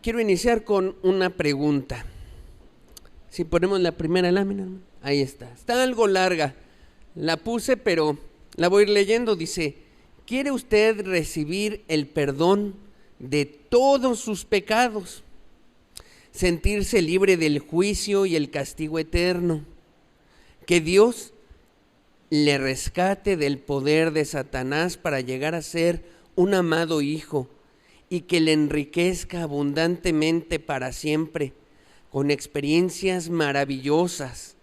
quiero iniciar con una pregunta. Si ponemos la primera lámina, ahí está. Está algo larga. La puse, pero la voy a ir leyendo. Dice: ¿quiere usted recibir el perdón de todos sus pecados? Sentirse libre del juicio y el castigo eterno. Que Dios le rescate del poder de Satanás para llegar a ser un amado hijo y que le enriquezca abundantemente para siempre con experiencias maravillosas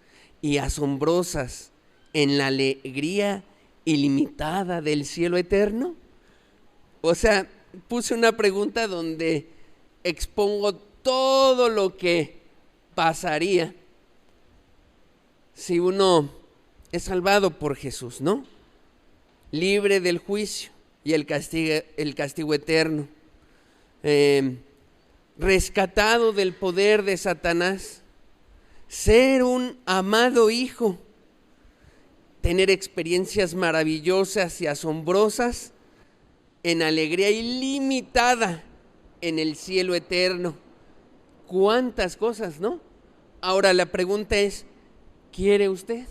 y asombrosas en la alegría ilimitada del cielo eterno. O sea, puse una pregunta donde expongo todo lo que pasaría si uno es salvado por Jesús, ¿no? Libre del juicio y el castigo eterno. Rescatado del poder de Satanás. Ser un amado hijo. Tener experiencias maravillosas y asombrosas en alegría ilimitada en el cielo eterno. ¿Cuántas cosas, no? Ahora la pregunta es, ¿quiere usted?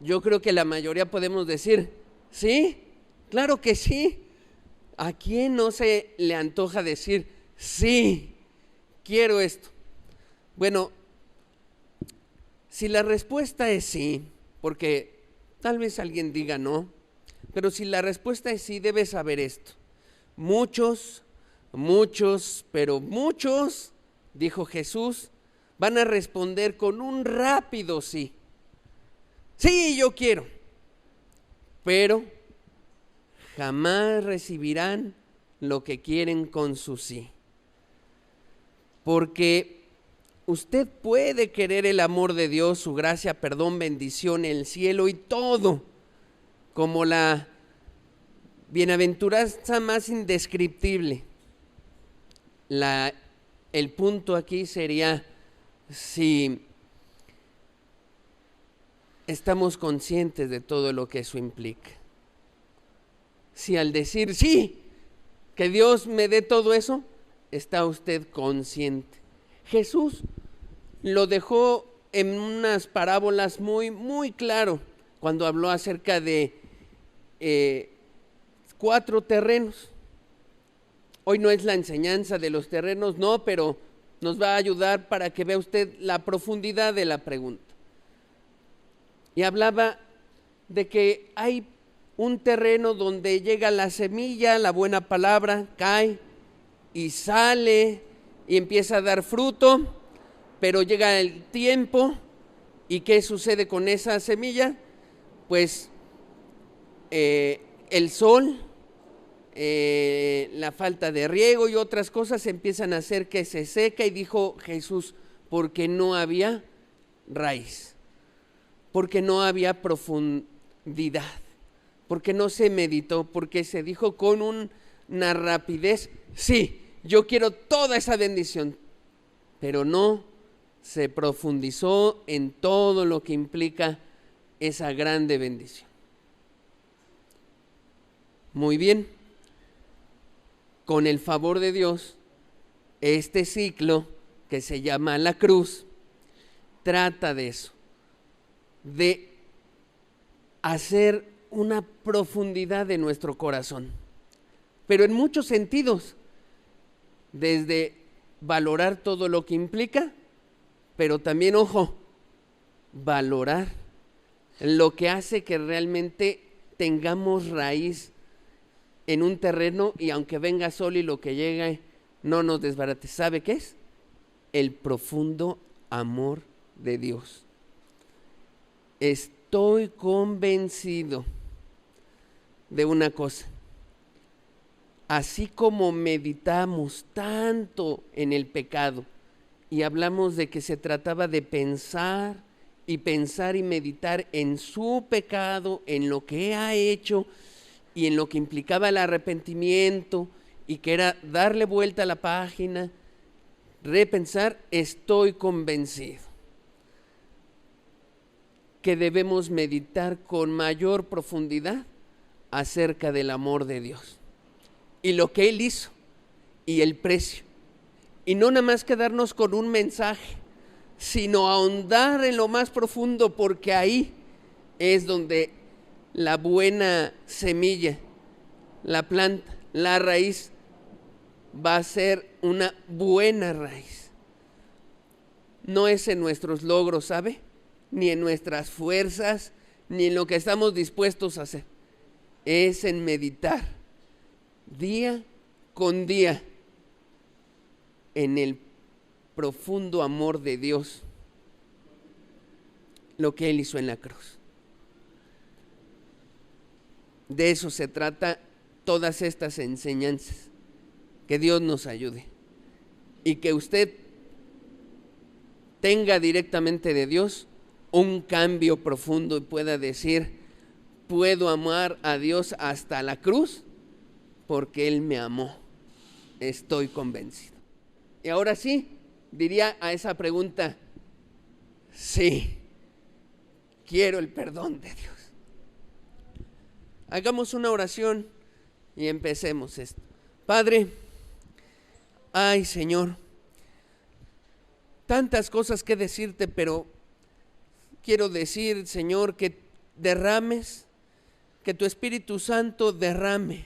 Yo creo que la mayoría podemos decir, sí, claro que sí. ¿A quién no se le antoja decir, sí, quiero esto? Bueno, si la respuesta es sí, porque tal vez alguien diga no, pero si la respuesta es sí, debes saber esto. Muchos, pero muchos, dijo Jesús, van a responder con un rápido sí. Sí, yo quiero. Pero jamás recibirán lo que quieren con su sí. Porque usted puede querer el amor de Dios, su gracia, perdón, bendición, el cielo y todo, como la bienaventuranza más indescriptible. El punto aquí sería si estamos conscientes de todo lo que eso implica. Si al decir sí, que Dios me dé todo eso, está usted consciente. Jesús lo dejó en unas parábolas muy claro cuando habló acerca de 4 terrenos. Hoy no es la enseñanza de los terrenos, no, pero nos va a ayudar para que vea usted la profundidad de la pregunta. Y hablaba de que hay un terreno donde llega la semilla, la buena palabra, cae y sale y empieza a dar fruto, pero llega el tiempo y ¿qué sucede con esa semilla? Pues el sol, la falta de riego y otras cosas empiezan a hacer que se seca, y dijo Jesús, porque no había raíz, porque no había profundidad, porque no se meditó, porque se dijo con una rapidez, sí, yo quiero toda esa bendición, pero no se profundizó en todo lo que implica esa grande bendición. Muy bien, con el favor de Dios, este ciclo que se llama la cruz trata de eso, de hacer una profundidad de nuestro corazón, pero en muchos sentidos, desde valorar todo lo que implica, pero también, ojo, valorar lo que hace que realmente tengamos raíz en un terreno y aunque venga sol y lo que llegue no nos desbarate. ¿Sabe qué es? El profundo amor de Dios. Estoy convencido de una cosa. Así como meditamos tanto en el pecado y hablamos de que se trataba de pensar y meditar en su pecado, en lo que ha hecho y en lo que implicaba el arrepentimiento y que era darle vuelta a la página, repensar, estoy convencido que debemos meditar con mayor profundidad acerca del amor de Dios y lo que Él hizo y el precio. Y no nada más quedarnos con un mensaje, sino ahondar en lo más profundo, porque ahí es donde la buena semilla, la planta, la raíz, va a ser una buena raíz. No es en nuestros logros, ¿sabe? Ni en nuestras fuerzas, ni en lo que estamos dispuestos a hacer. Es en meditar día con día en el profundo amor de Dios, lo que Él hizo en la cruz. De eso se trata todas estas enseñanzas. Que Dios nos ayude y que usted tenga directamente de Dios un cambio profundo y pueda decir: puedo amar a Dios hasta la cruz porque Él me amó. Estoy convencido. Y ahora sí, diría a esa pregunta: sí, quiero el perdón de Dios. Hagamos una oración y empecemos esto. Padre, ay Señor, tantas cosas que decirte, pero quiero decir, Señor, que derrames, que tu Espíritu Santo derrame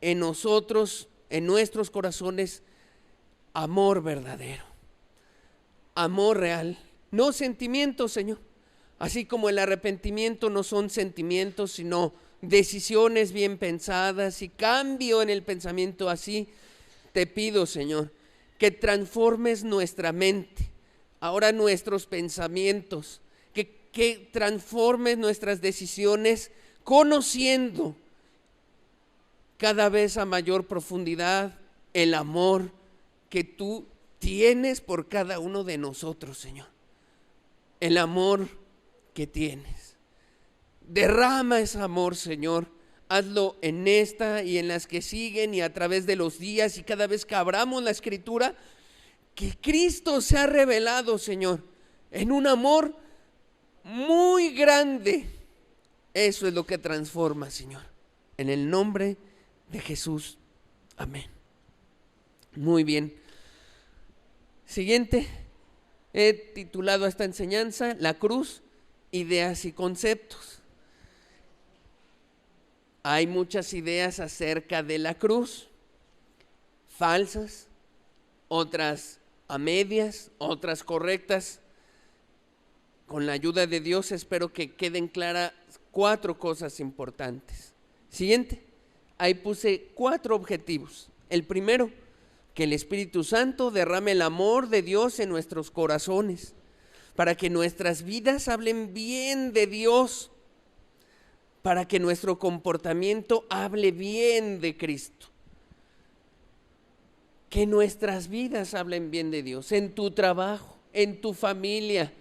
en nosotros, en nuestros corazones, amor verdadero, amor real, no sentimientos, Señor. Así como el arrepentimiento no son sentimientos, sino decisiones bien pensadas y cambio en el pensamiento. Así te pido, Señor, que transformes nuestra mente, ahora nuestros pensamientos, que transformes nuestras decisiones, conociendo cada vez a mayor profundidad el amor que tú tienes por cada uno de nosotros, Señor. El amor que tienes. Derrama ese amor, Señor. Hazlo en esta y en las que siguen y a través de los días, y cada vez que abramos la Escritura, que Cristo se ha revelado, Señor, en un amor muy grande. Eso es lo que transforma, Señor. En el nombre de Jesús. Amén. Muy bien. Siguiente. He titulado a esta enseñanza: La cruz, ideas y conceptos. Hay muchas ideas acerca de la cruz, falsas, otras a medias, otras correctas. Con la ayuda de Dios espero que queden claras 4 cosas importantes. Siguiente, ahí puse 4 objetivos. El primero, que el Espíritu Santo derrame el amor de Dios en nuestros corazones, para que nuestras vidas hablen bien de Dios, para que nuestro comportamiento hable bien de Cristo. Que nuestras vidas hablen bien de Dios, en tu trabajo, en tu familia.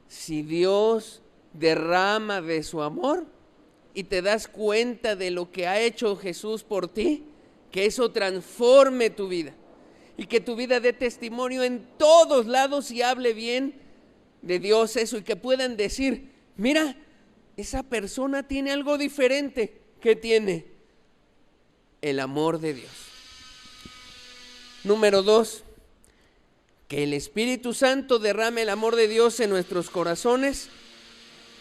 Si Dios derrama de su amor y te das cuenta de lo que ha hecho Jesús por ti, que eso transforme tu vida y que tu vida dé testimonio en todos lados y hable bien de Dios, eso, y que puedan decir: mira, esa persona tiene algo diferente. ¿Qué tiene? El amor de Dios. Número 2, que el Espíritu Santo derrame el amor de Dios en nuestros corazones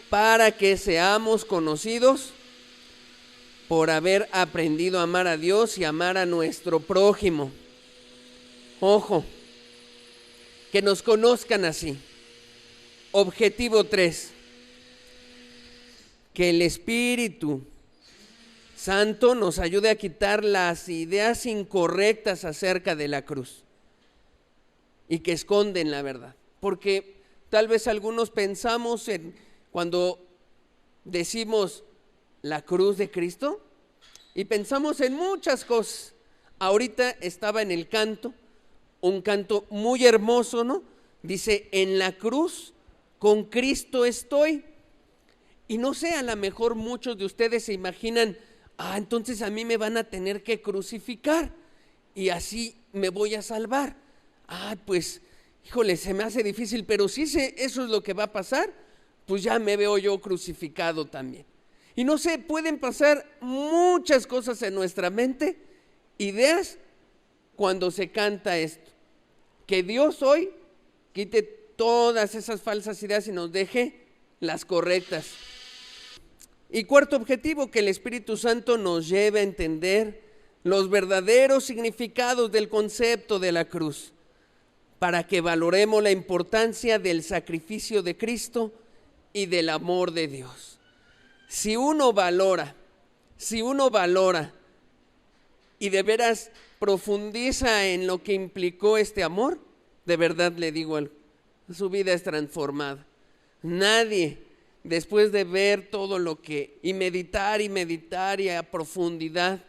para que seamos conocidos por haber aprendido a amar a Dios y amar a nuestro prójimo. Ojo, que nos conozcan así. Objetivo 3, que el Espíritu Santo nos ayude a quitar las ideas incorrectas acerca de la cruz y que esconden la verdad. Porque tal vez algunos pensamos en, cuando decimos la cruz de Cristo, y pensamos en muchas cosas. Ahorita estaba en el canto, un canto muy hermoso, ¿no? Dice: en la cruz con Cristo estoy. Y no sé, a lo mejor muchos de ustedes se imaginan: entonces a mí me van a tener que crucificar y así me voy a salvar. Pues, híjole, se me hace difícil, pero si eso es lo que va a pasar, pues ya me veo yo crucificado también. Y no sé, pueden pasar muchas cosas en nuestra mente, ideas cuando se canta esto. Que Dios hoy quite todas esas falsas ideas y nos deje las correctas. Y cuarto objetivo, que el Espíritu Santo nos lleve a entender los verdaderos significados del concepto de la cruz, para que valoremos la importancia del sacrificio de Cristo y del amor de Dios. Si uno valora y de veras profundiza en lo que implicó este amor, de verdad le digo algo, su vida es transformada. Nadie, después de ver todo lo que, y meditar y a profundidad,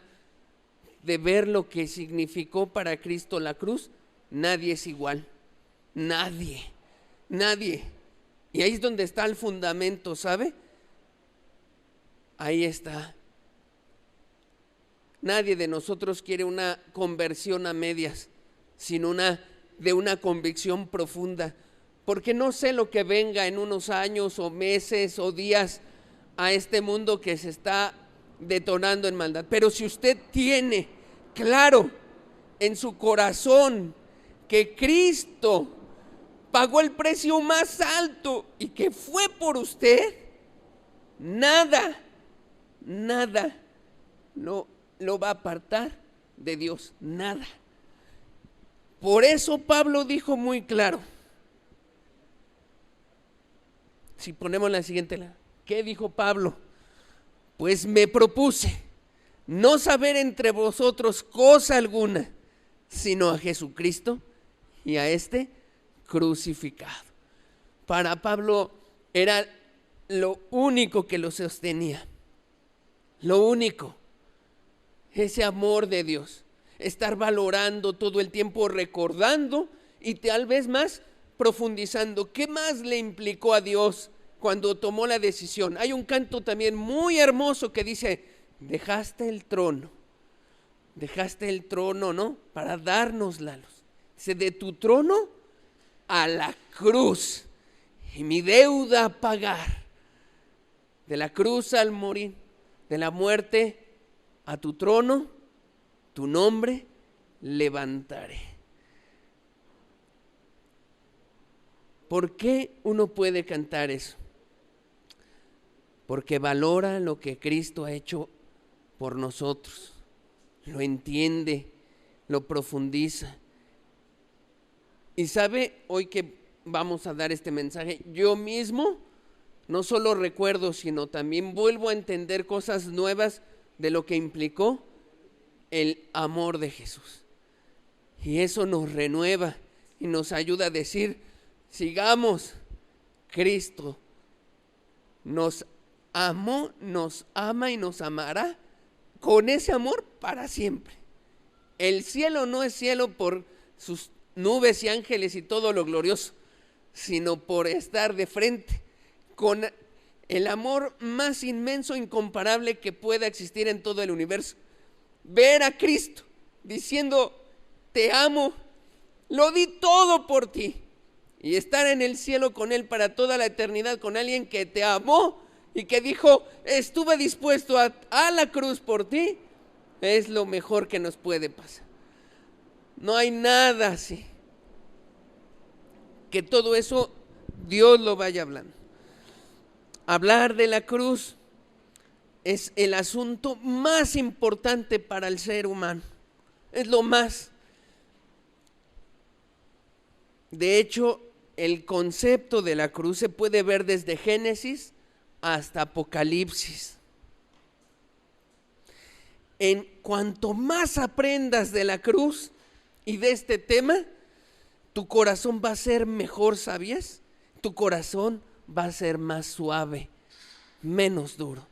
de ver lo que significó para Cristo la cruz, nadie es igual. Nadie. Y ahí es donde está el fundamento, ¿sabe? Ahí está. Nadie de nosotros quiere una conversión a medias, sino de una convicción profunda. Porque no sé lo que venga en unos años o meses o días a este mundo que se está detonando en maldad. Pero si usted tiene claro en su corazón que Cristo pagó el precio más alto y que fue por usted, nada lo va a apartar de Dios, nada. Por eso Pablo dijo muy claro. Si ponemos la siguiente, ¿qué dijo Pablo? Pues me propuse no saber entre vosotros cosa alguna, sino a Jesucristo y a este crucificado. Para Pablo era lo único que lo sostenía, lo único, ese amor de Dios, estar valorando todo el tiempo, recordando y tal vez más profundizando. ¿Qué más le implicó a Dios cuando tomó la decisión? Hay un canto también muy hermoso que dice: dejaste el trono, ¿no? Para darnos la luz. Dice: de tu trono a la cruz y mi deuda a pagar. De la cruz al morir, de la muerte a tu trono, tu nombre levantaré. ¿Por qué uno puede cantar eso? Porque valora lo que Cristo ha hecho por nosotros, lo entiende, lo profundiza. Y sabe, hoy que vamos a dar este mensaje, yo mismo no solo recuerdo, sino también vuelvo a entender cosas nuevas de lo que implicó el amor de Jesús. Y eso nos renueva y nos ayuda a decir: sigamos, Cristo nos amó, nos ama y nos amará con ese amor para siempre. El cielo no es cielo por sus nubes y ángeles y todo lo glorioso, sino por estar de frente con el amor más inmenso, incomparable que pueda existir en todo el universo. Ver a Cristo diciendo: te amo, lo di todo por ti, y estar en el cielo con Él para toda la eternidad, con alguien que te amó y que dijo: estuve dispuesto a la cruz por ti, es lo mejor que nos puede pasar. No hay nada así. Que todo eso Dios lo vaya hablando. Hablar de la cruz es el asunto más importante para el ser humano. Es lo más. De hecho, el concepto de la cruz se puede ver desde Génesis hasta Apocalipsis. En cuanto más aprendas de la cruz y de este tema, tu corazón va a ser mejor, ¿sabías? Tu corazón va a ser más suave, menos duro.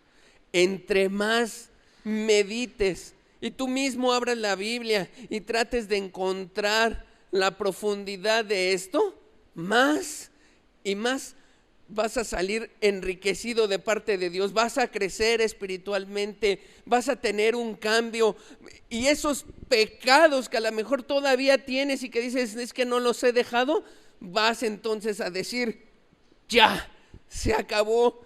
Entre más medites y tú mismo abras la Biblia y trates de encontrar la profundidad de esto, más y más vas a salir enriquecido de parte de Dios, vas a crecer espiritualmente, vas a tener un cambio, y esos pecados que a lo mejor todavía tienes y que dices: es que no los he dejado, vas entonces a decir: ya, se acabó.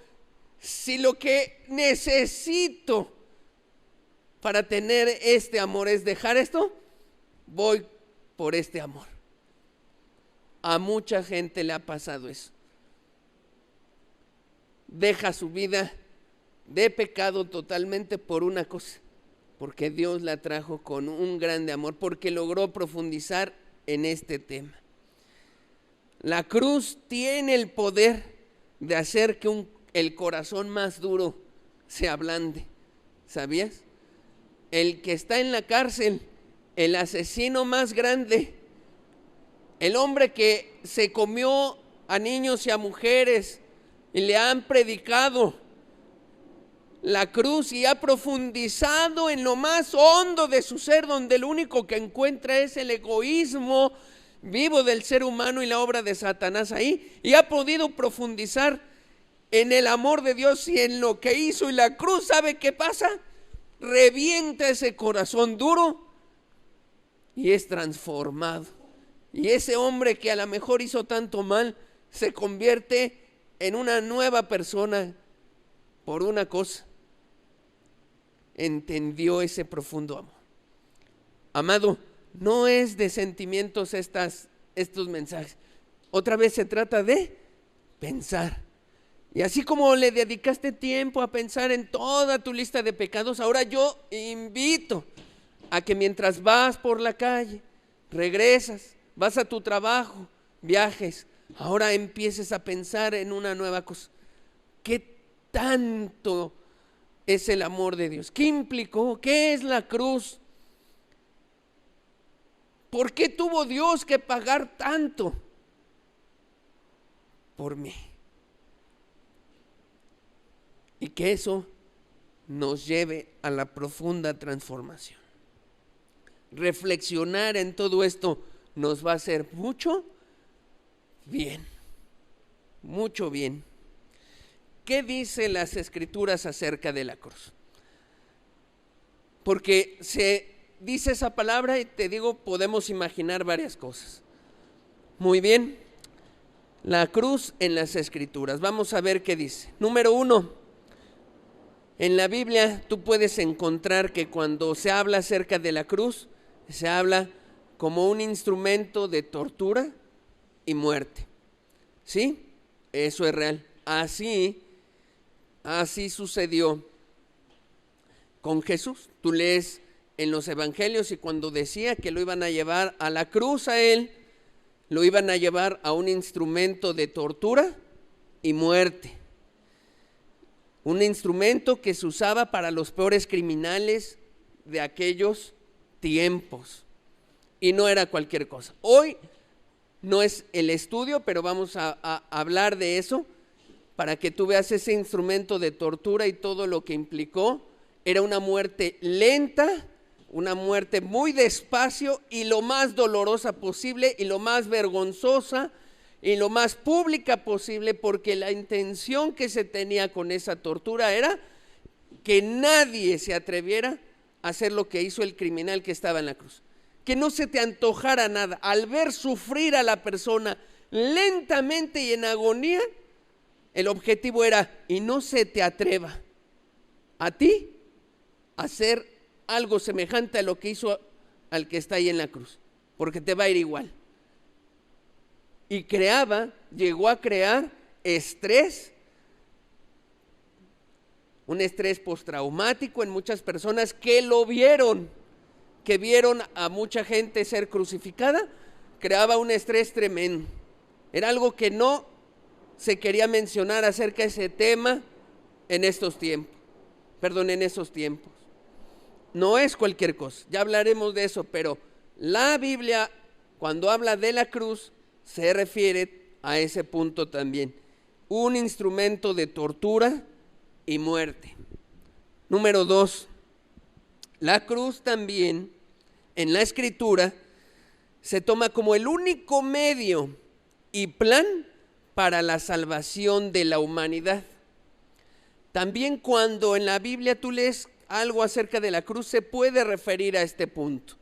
Si lo que necesito para tener este amor es dejar esto, voy por este amor. A mucha gente le ha pasado eso. Deja su vida de pecado totalmente por una cosa, porque Dios la trajo con un grande amor, porque logró profundizar en este tema. La cruz tiene el poder de hacer que el corazón más duro se ablande. ¿Sabías? El que está en la cárcel, el asesino más grande, el hombre que se comió a niños y a mujeres y le han predicado la cruz y ha profundizado en lo más hondo de su ser, donde lo único que encuentra es el egoísmo vivo del ser humano y la obra de Satanás ahí, y ha podido profundizar en el amor de Dios y en lo que hizo. Y la cruz, ¿sabe qué pasa? Revienta ese corazón duro y es transformado. Y ese hombre que a lo mejor hizo tanto mal se convierte en una nueva persona por una cosa: entendió ese profundo amor. Amado, no es de sentimientos estos mensajes. Otra vez se trata de pensar. Y así como le dedicaste tiempo a pensar en toda tu lista de pecados, ahora yo invito a que mientras vas por la calle, regresas, vas a tu trabajo, viajes, ahora empieces a pensar en una nueva cosa. ¿Qué tanto es el amor de Dios? ¿Qué implicó? ¿Qué es la cruz? ¿Por qué tuvo Dios que pagar tanto por mí? Y que eso nos lleve a la profunda transformación. Reflexionar en todo esto nos va a hacer mucho bien, mucho bien. ¿Qué dicen las Escrituras acerca de la cruz? Porque se dice esa palabra y te digo, podemos imaginar varias cosas. Muy bien, la cruz en las Escrituras. Vamos a ver qué dice. Número 1. En la Biblia tú puedes encontrar que cuando se habla acerca de la cruz, se habla como un instrumento de tortura y muerte. ¿Sí? Eso es real. Así sucedió con Jesús. Tú lees en los evangelios y cuando decía que lo iban a llevar a la cruz a él, lo iban a llevar a un instrumento de tortura y muerte. Un instrumento que se usaba para los peores criminales de aquellos tiempos. Y no era cualquier cosa. Hoy no es el estudio, pero vamos a hablar de eso para que tú veas ese instrumento de tortura y todo lo que implicó. Era una muerte lenta, una muerte muy despacio y lo más dolorosa posible y lo más vergonzosa y lo más pública posible, porque la intención que se tenía con esa tortura era que nadie se atreviera a hacer lo que hizo el criminal que estaba en la cruz. Que no se te antojara nada. Al ver sufrir a la persona lentamente y en agonía, el objetivo era: y no se te atreva a ti a hacer algo semejante a lo que hizo al que está ahí en la cruz, porque te va a ir igual. Y llegó a crear estrés, un estrés postraumático en muchas personas que lo vieron, que vieron a mucha gente ser crucificada. Creaba un estrés tremendo. Era algo que no se quería mencionar acerca de ese tema en esos tiempos. No es cualquier cosa, ya hablaremos de eso, pero la Biblia, cuando habla de la cruz, se refiere a ese punto también. Un instrumento de tortura y muerte. Número 2. La cruz también en la Escritura se toma como el único medio y plan para la salvación de la humanidad. También cuando en la Biblia tú lees algo acerca de la cruz, se puede referir a este punto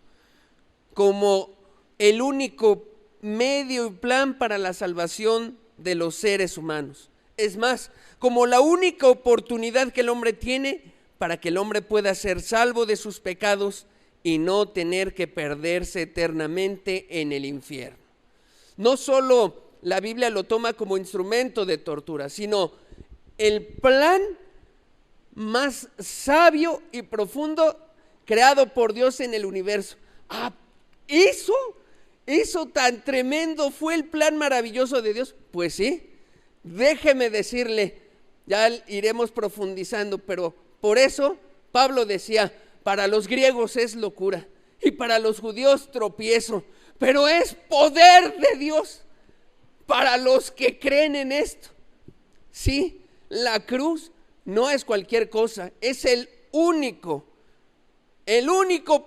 como el único medio y plan para la salvación de los seres humanos. Es más, como la única oportunidad que el hombre tiene para que el hombre pueda ser salvo de sus pecados y no tener que perderse eternamente en el infierno. No solo la Biblia lo toma como instrumento de tortura, sino el plan más sabio y profundo creado por Dios en el universo. Eso tan tremendo fue el plan maravilloso de Dios. Pues sí, déjeme decirle, ya iremos profundizando, pero por eso Pablo decía, para los griegos es locura y para los judíos tropiezo, pero es poder de Dios para los que creen en esto. Sí, la cruz no es cualquier cosa, es el único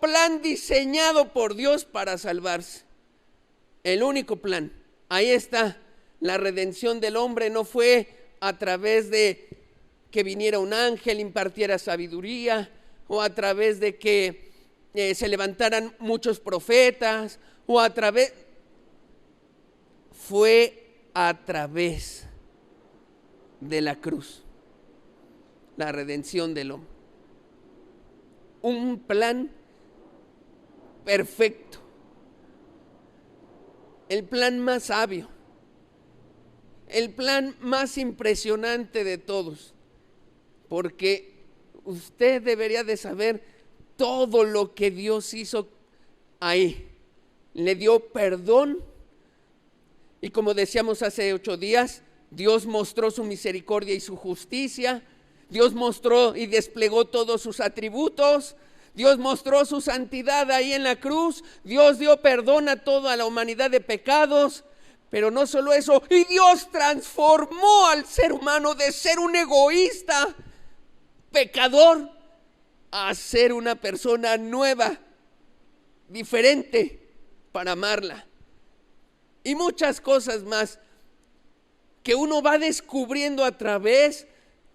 plan diseñado por Dios para salvarse. El único plan. Ahí está la redención del hombre. No fue a través de que viniera un ángel, impartiera sabiduría, o a través de que se levantaran muchos profetas, fue a través de la cruz, la redención del hombre. Un plan perfecto, el plan más sabio, el plan más impresionante de todos, porque usted debería de saber todo lo que Dios hizo ahí. Le dio perdón y, como decíamos hace 8 días, Dios mostró su misericordia y su justicia. Dios mostró y desplegó todos sus atributos. Dios mostró su santidad ahí en la cruz. Dios dio perdón a toda la humanidad de pecados. Pero no solo eso, y Dios transformó al ser humano de ser un egoísta, pecador, a ser una persona nueva, diferente, para amarla. Y muchas cosas más que uno va descubriendo a través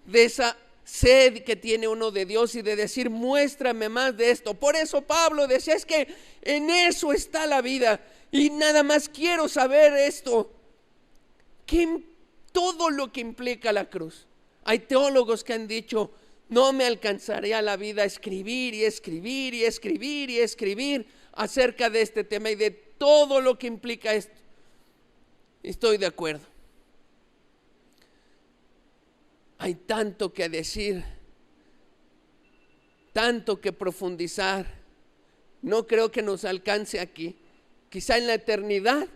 de esa sed que tiene uno de Dios y de decir, muéstrame más de esto. Por eso Pablo decía, es que en eso está la vida y nada más quiero saber esto, todo lo que implica la cruz. Hay teólogos que han dicho, no me alcanzaría la vida a escribir y escribir y escribir y escribir acerca de este tema y de todo lo que implica esto. Estoy de acuerdo. Hay tanto que decir, tanto que profundizar. No creo que nos alcance aquí. Quizá en la eternidad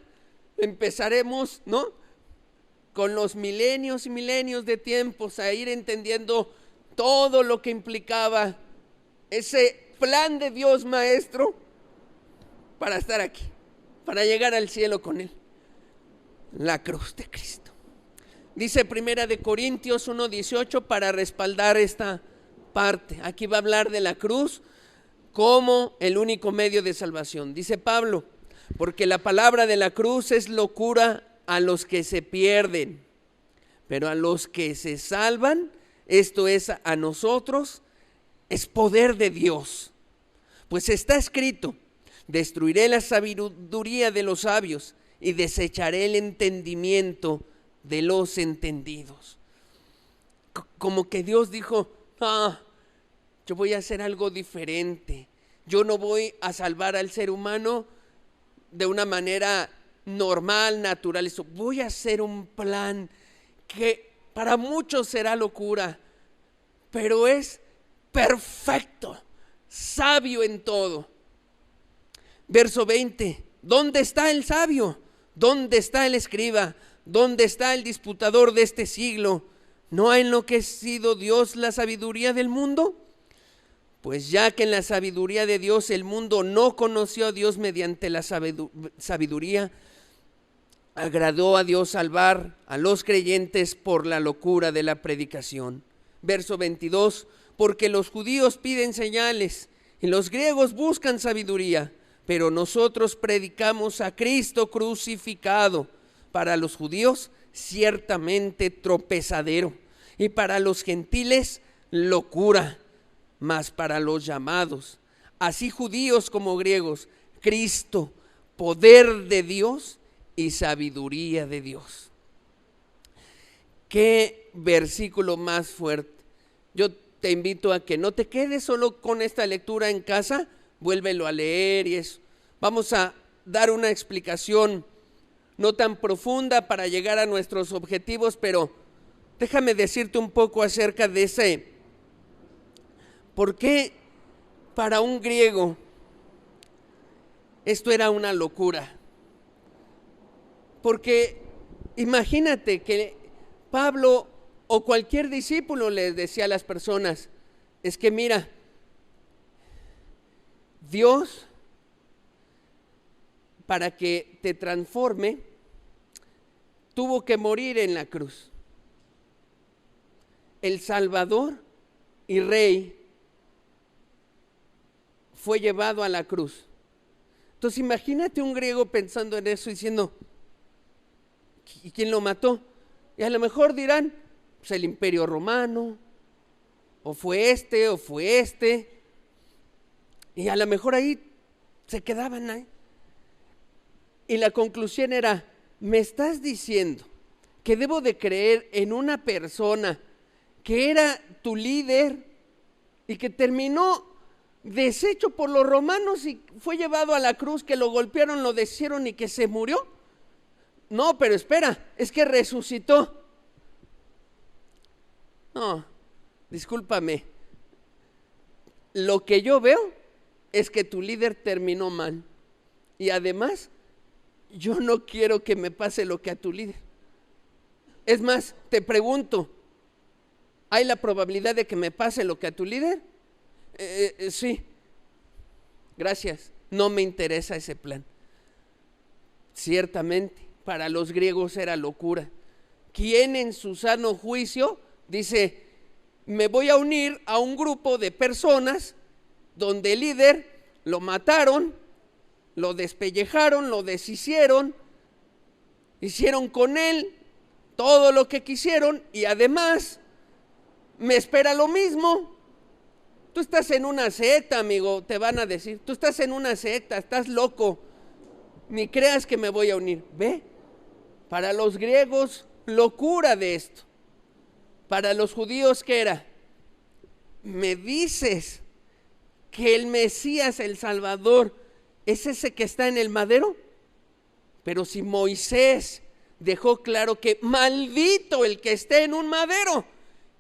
empezaremos, ¿no?, con los milenios y milenios de tiempos a ir entendiendo todo lo que implicaba ese plan de Dios maestro para estar aquí, para llegar al cielo con Él. La cruz de Cristo. Dice 1 Corintios 1:18 para respaldar esta parte. Aquí va a hablar de la cruz como el único medio de salvación. Dice Pablo, porque la palabra de la cruz es locura a los que se pierden, pero a los que se salvan, esto es a nosotros, es poder de Dios. Pues está escrito, destruiré la sabiduría de los sabios y desecharé el entendimiento de los entendidos. Como que Dios dijo, yo voy a hacer algo diferente. Yo no voy a salvar al ser humano de una manera normal, natural. Voy a hacer un plan que para muchos será locura, pero es perfecto, sabio en todo. Verso 20, ¿dónde está el sabio? ¿Dónde está el escriba? ¿Dónde está el disputador de este siglo? ¿No ha enloquecido Dios la sabiduría del mundo? Pues ya que en la sabiduría de Dios el mundo no conoció a Dios mediante la sabiduría, agradó a Dios salvar a los creyentes por la locura de la predicación. Verso 22, porque los judíos piden señales y los griegos buscan sabiduría, pero nosotros predicamos a Cristo crucificado, para los judíos ciertamente tropezadero y para los gentiles locura, mas para los llamados, así judíos como griegos, Cristo, poder de Dios y sabiduría de Dios. Qué versículo más fuerte. Yo te invito a que no te quedes solo con esta lectura en casa, vuélvelo a leer y eso. Vamos a dar una explicación no tan profunda para llegar a nuestros objetivos, pero déjame decirte un poco acerca de ese. ¿Por qué para un griego esto era una locura? Porque imagínate que Pablo o cualquier discípulo les decía a las personas, es que mira, Dios, para que te transforme, tuvo que morir en la cruz. El Salvador y Rey fue llevado a la cruz. Entonces imagínate un griego pensando en eso, diciendo, ¿y quién lo mató? Y a lo mejor dirán, pues el Imperio Romano, o fue este, y a lo mejor ahí se quedaban ahí. Y la conclusión era, ¿me estás diciendo que debo de creer en una persona que era tu líder y que terminó deshecho por los romanos y fue llevado a la cruz, que lo golpearon, lo deshicieron y que se murió? No, pero espera, es que resucitó. No, discúlpame. Lo que yo veo es que tu líder terminó mal. Y además, yo no quiero que me pase lo que a tu líder. Es más, te pregunto, ¿hay la probabilidad de que me pase lo que a tu líder? Sí. Gracias. No me interesa ese plan. Ciertamente, para los griegos era locura. ¿Quién en su sano juicio dice, me voy a unir a un grupo de personas donde el líder lo mataron, lo despellejaron, lo deshicieron, hicieron con él todo lo que quisieron y además me espera lo mismo? Tú estás en una secta, amigo, te van a decir, tú estás en una secta, estás loco, ni creas que me voy a unir. Ve, para los griegos, locura de esto. Para los judíos, ¿qué era? ¿Me dices que el Mesías, el Salvador, es ese que está en el madero? Pero si Moisés dejó claro que maldito el que esté en un madero,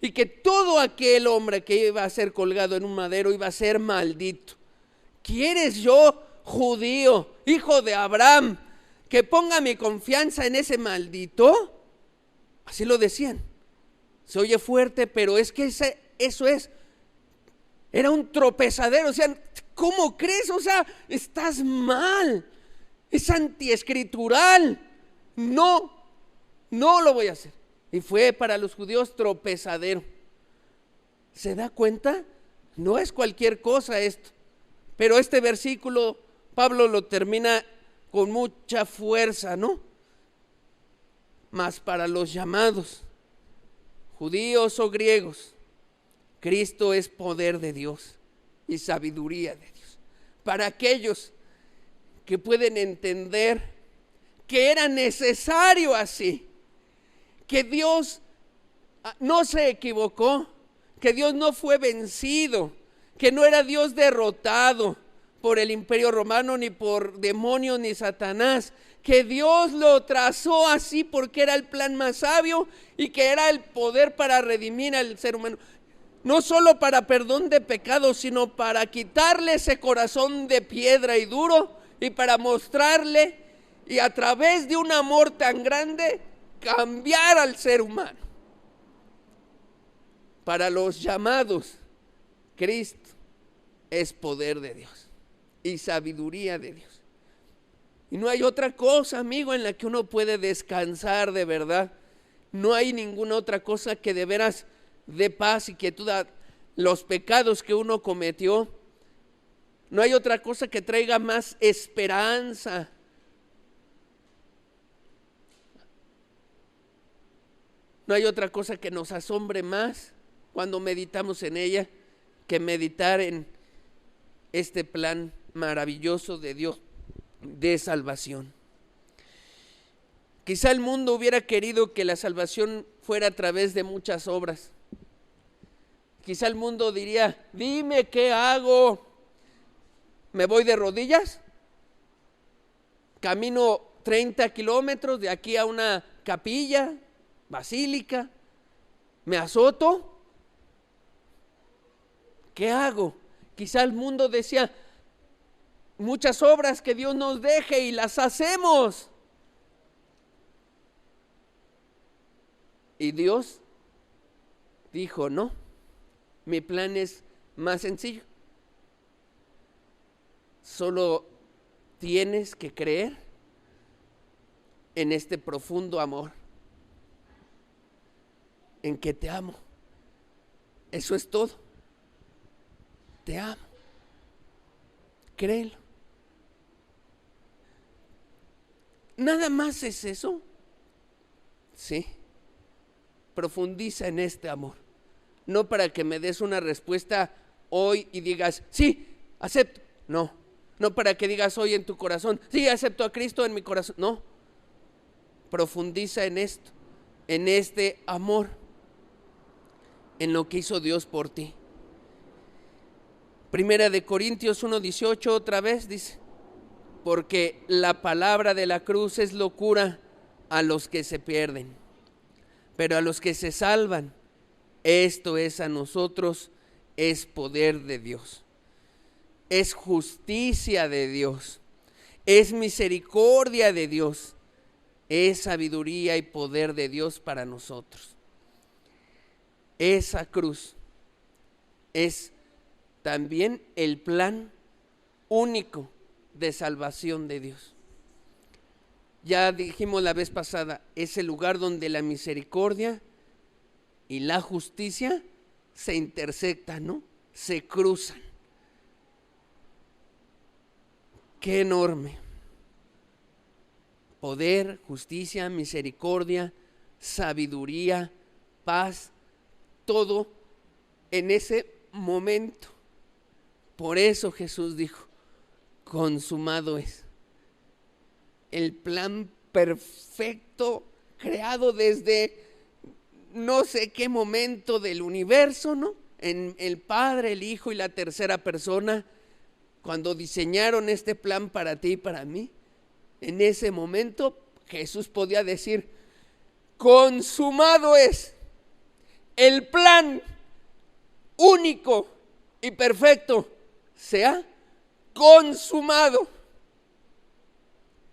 y que todo aquel hombre que iba a ser colgado en un madero iba a ser maldito. ¿Quieres yo, judío, hijo de Abraham, que ponga mi confianza en ese maldito? Así lo decían. Se oye fuerte, pero es que eso era un tropezadero. O sea, ¿cómo crees? O sea, estás mal. Es antiescritural. No lo voy a hacer. Y fue para los judíos tropezadero. ¿Se da cuenta? No es cualquier cosa esto. Pero este versículo, Pablo lo termina con mucha fuerza, ¿no? Mas para los llamados, judíos o griegos, Cristo es poder de Dios y sabiduría de Dios. Para aquellos que pueden entender que era necesario así, que Dios no se equivocó, que Dios no fue vencido, que no era Dios derrotado por el Imperio Romano, ni por demonios, ni Satanás, que Dios lo trazó así porque era el plan más sabio y que era el poder para redimir al ser humano. No solo para perdón de pecados, sino para quitarle ese corazón de piedra y duro y para mostrarle, y a través de un amor tan grande, cambiar al ser humano. Para los llamados, Cristo es poder de Dios y sabiduría de Dios. Y no hay otra cosa, amigo, en la que uno puede descansar de verdad. No hay ninguna otra cosa que de veras dé paz y quietud a los pecados que uno cometió. No hay otra cosa que traiga más esperanza. No hay otra cosa que nos asombre más cuando meditamos en ella que meditar en este plan maravilloso de Dios de salvación. Quizá el mundo hubiera querido que la salvación fuera a través de muchas obras. Quizá el mundo diría, dime qué hago. me voy de rodillas, camino 30 kilómetros de aquí a una capilla, basílica, me azoto. ¿Qué hago? Quizá el mundo decía, muchas obras que Dios nos deje y las hacemos. Y Dios dijo, no, mi plan es más sencillo. Solo tienes que creer en este profundo amor, en que te amo. Eso es todo. Te amo. Créelo. ¿Nada más es eso? Sí. Profundiza en este amor. No para que me des una respuesta hoy y digas, sí, acepto. No. No para que digas hoy en tu corazón, sí, acepto a Cristo en mi corazón. No. Profundiza en esto, en este amor, en lo que hizo Dios por ti. Primera de Corintios 1:18 otra vez dice, porque la palabra de la cruz es locura a los que se pierden, pero a los que se salvan, esto es a nosotros, es poder de Dios, es justicia de Dios, es misericordia de Dios, es sabiduría y poder de Dios para nosotros. Esa cruz es también el plan único de salvación de Dios. Ya dijimos la vez pasada, es el lugar donde la misericordia y la justicia se intersectan, ¿no? Se cruzan. Qué enorme. Poder, justicia, misericordia, sabiduría, paz, todo en ese momento. Por eso Jesús dijo, consumado es. El plan perfecto creado desde no sé qué momento del universo, ¿no? En el Padre, el Hijo y la tercera persona, cuando diseñaron este plan para ti y para mí, en ese momento Jesús podía decir, consumado es. El plan único y perfecto se ha consumado.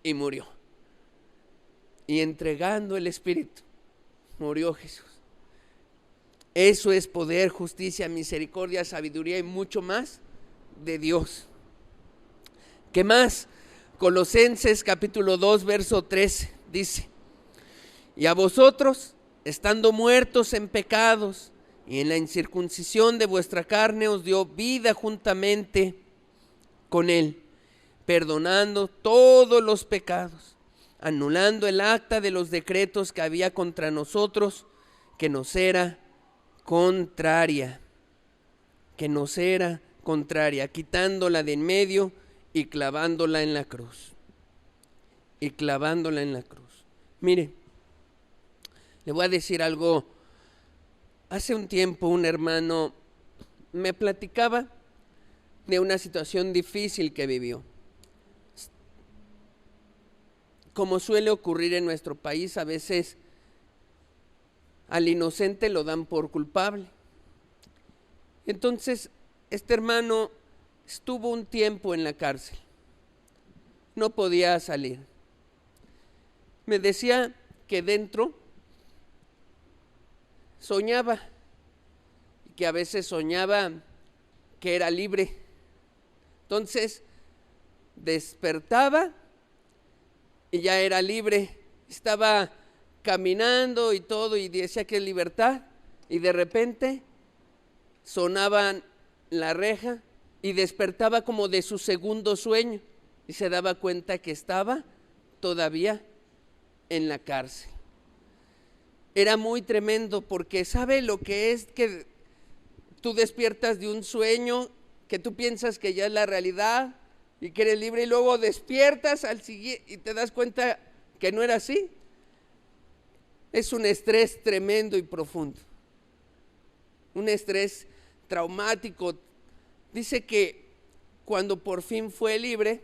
Y murió. Y entregando el Espíritu, murió Jesús. Eso es poder, justicia, misericordia, sabiduría y mucho más de Dios. ¿Qué más? Colosenses capítulo 2, verso 13 dice, y a vosotros, estando muertos en pecados y en la incircuncisión de vuestra carne, os dio vida juntamente con él, perdonando todos los pecados, anulando el acta de los decretos que había contra nosotros, que nos era contraria, quitándola de en medio y clavándola en la cruz. Mire, le voy a decir algo. Hace un tiempo un hermano me platicaba de una situación difícil que vivió. Como suele ocurrir en nuestro país, a veces al inocente lo dan por culpable. Entonces, este hermano estuvo un tiempo en la cárcel. No podía salir. Me decía que dentro soñaba, que a veces soñaba que era libre. Entonces, despertaba y ya era libre. Estaba caminando y todo y decía que es libertad, y de repente sonaban la reja y despertaba como de su segundo sueño y se daba cuenta que estaba todavía en la cárcel. Era muy tremendo porque ¿sabe lo que es que tú despiertas de un sueño que tú piensas que ya es la realidad y que eres libre y luego despiertas al siguiente y te das cuenta que no era así? Es un estrés tremendo y profundo, un estrés traumático. Dice que cuando por fin fue libre,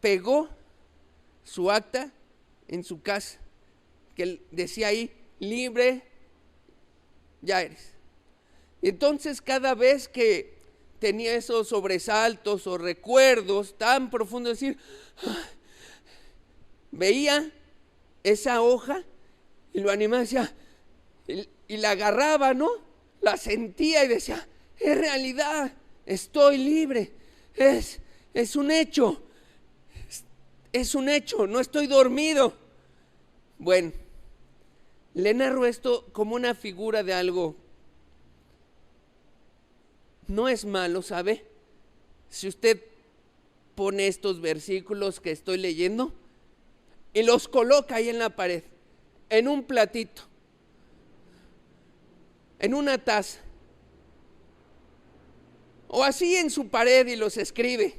pegó su acta en su casa, que decía ahí, libre ya eres. Y entonces cada vez que tenía esos sobresaltos o recuerdos tan profundos, decir, veía esa hoja y lo animaba, decía, y la agarraba, ¿no? La sentía y decía, es realidad, estoy libre, es un hecho, no estoy dormido. Bueno, le narro esto como una figura de algo. No es malo, ¿sabe? Si usted pone estos versículos que estoy leyendo y los coloca ahí en la pared, en un platito, en una taza, o así en su pared y los escribe.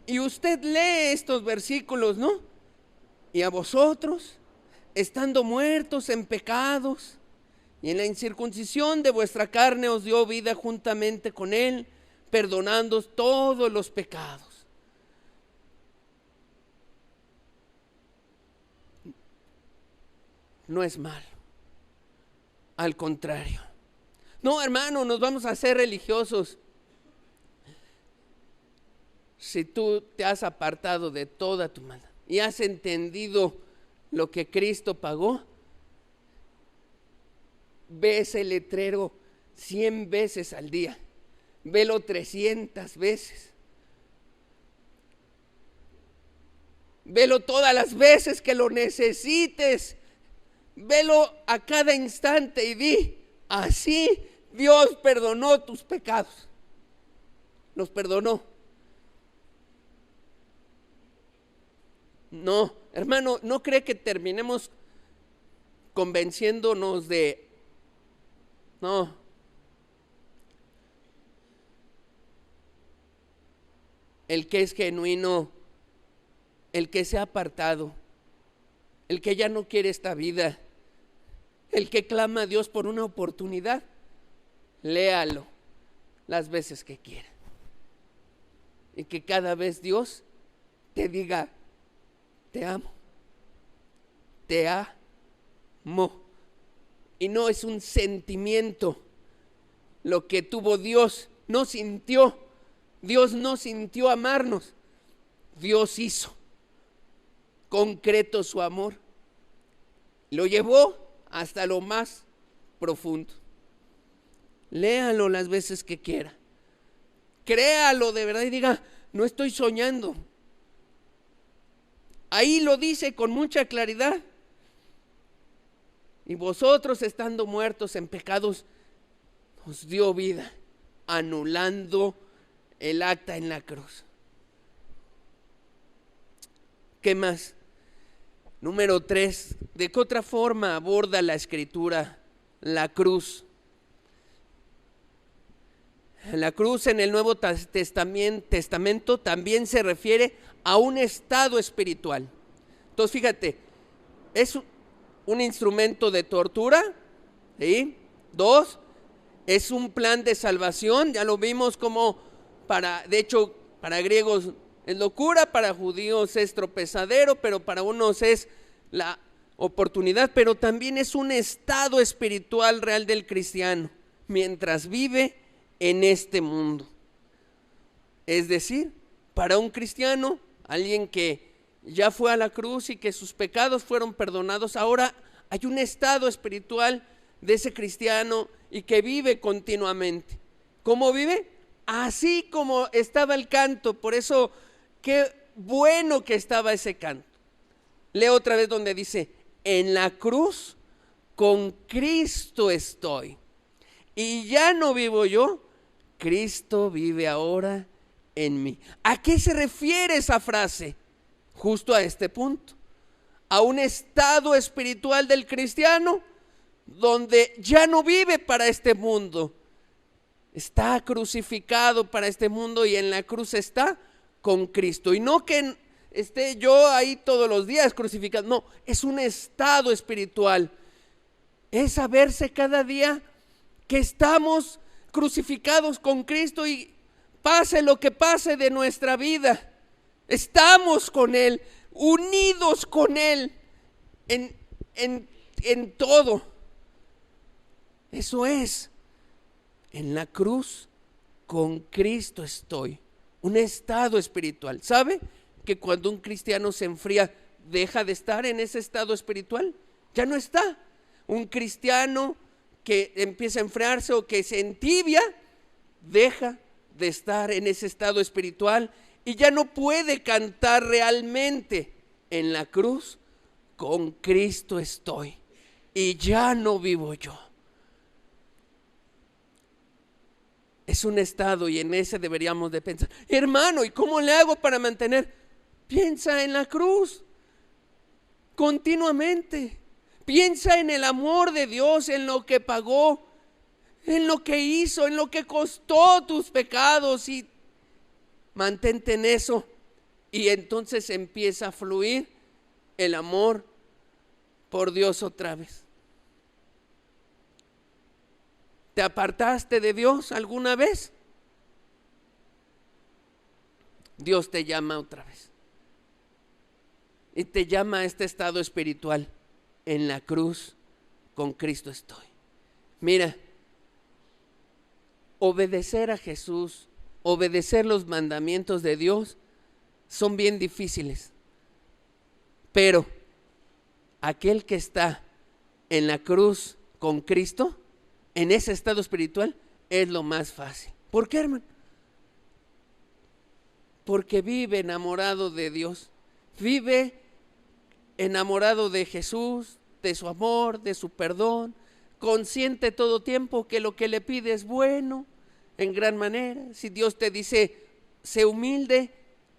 Y usted lee estos versículos, ¿no? Y a vosotros, estando muertos en pecados, y en la incircuncisión de vuestra carne os dio vida juntamente con él, perdonándoos todos los pecados. No es malo, al contrario. No, hermano, nos vamos a hacer religiosos. Si tú te has apartado de toda tu maldad y has entendido lo que Cristo pagó, ve ese letrero 100 veces al día, velo 300 veces, velo todas las veces que lo necesites, velo a cada instante y di, así Dios perdonó tus pecados, los perdonó. No, hermano, ¿no cree que terminemos convenciéndonos de... No. El que es genuino, el que se ha apartado, el que ya no quiere esta vida, el que clama a Dios por una oportunidad, léalo las veces que quiera. Y que cada vez Dios te diga, te amo, te amo. Y no es un sentimiento lo que tuvo Dios, no sintió. Dios no sintió amarnos, Dios hizo concreto su amor, lo llevó hasta lo más profundo. Léalo las veces que quiera, créalo de verdad y diga, no estoy soñando. Ahí lo dice con mucha claridad. Y vosotros, estando muertos en pecados, os dio vida, anulando el acta en la cruz. ¿Qué más? Número 3, ¿de qué otra forma aborda la Escritura la cruz? La cruz en el Nuevo Testamento también se refiere a un estado espiritual. Entonces, fíjate, es un instrumento de tortura, ¿sí? 2, es un plan de salvación, ya lo vimos como de hecho, para griegos es locura, para judíos es tropezadero, pero para unos es la oportunidad, pero también es un estado espiritual real del cristiano, mientras vive en este mundo. Es decir, para un cristiano, alguien que ya fue a la cruz y que sus pecados fueron perdonados, ahora hay un estado espiritual de ese cristiano y que vive continuamente. ¿Cómo vive? Así como estaba el canto. Por eso, qué bueno que estaba ese canto. Leo otra vez donde dice, en la cruz con Cristo estoy, y ya no vivo yo, Cristo vive ahora en mí. ¿A qué se refiere esa frase? Justo a este punto, a un estado espiritual del cristiano donde ya no vive para este mundo, está crucificado para este mundo y en la cruz está con Cristo. Y no que esté yo ahí todos los días crucificado, no, es un estado espiritual, es saberse cada día que estamos crucificados con Cristo y pase lo que pase de nuestra vida, estamos con Él, unidos con Él en todo. Eso es, en la cruz con Cristo estoy, un estado espiritual. ¿Sabe que cuando un cristiano se enfría, deja de estar en ese estado espiritual? Ya no está. Un cristiano que empieza a enfriarse o que se entibia, deja de estar en ese estado espiritual y ya no puede cantar realmente. En la cruz con Cristo estoy y ya no vivo yo. Es un estado y en ese deberíamos de pensar. Hermano, ¿y cómo le hago para mantener? Piensa en la cruz continuamente. Piensa en el amor de Dios, en lo que pagó, en lo que hizo, en lo que costó tus pecados, y mantente en eso. Y entonces empieza a fluir el amor por Dios otra vez. ¿Te apartaste de Dios alguna vez? Dios te llama otra vez. Y te llama a este estado espiritual. En la cruz con Cristo estoy. Mira, obedecer a Jesús, obedecer los mandamientos de Dios son bien difíciles. Pero aquel que está en la cruz con Cristo, en ese estado espiritual, es lo más fácil. ¿Por qué, hermano? Porque vive enamorado de Dios, vive enamorado de Jesús, de su amor, de su perdón, consciente todo tiempo que lo que le pide es bueno, en gran manera. Si Dios te dice, sé humilde,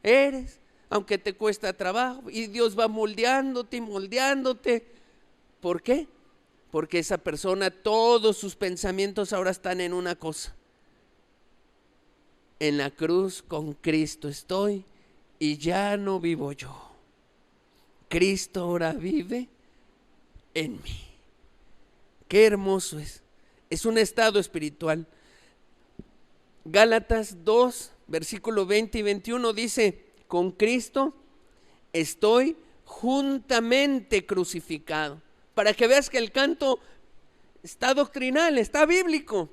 eres, aunque te cuesta trabajo, y Dios va moldeándote y moldeándote. ¿Por qué? Porque esa persona, todos sus pensamientos ahora están en una cosa: en la cruz con Cristo estoy y ya no vivo yo. Cristo ahora vive en mí. Qué hermoso es. Es un estado espiritual. Gálatas 2, versículo 20 y 21 dice: con Cristo estoy juntamente crucificado. Para que veas que el canto está doctrinal, está bíblico.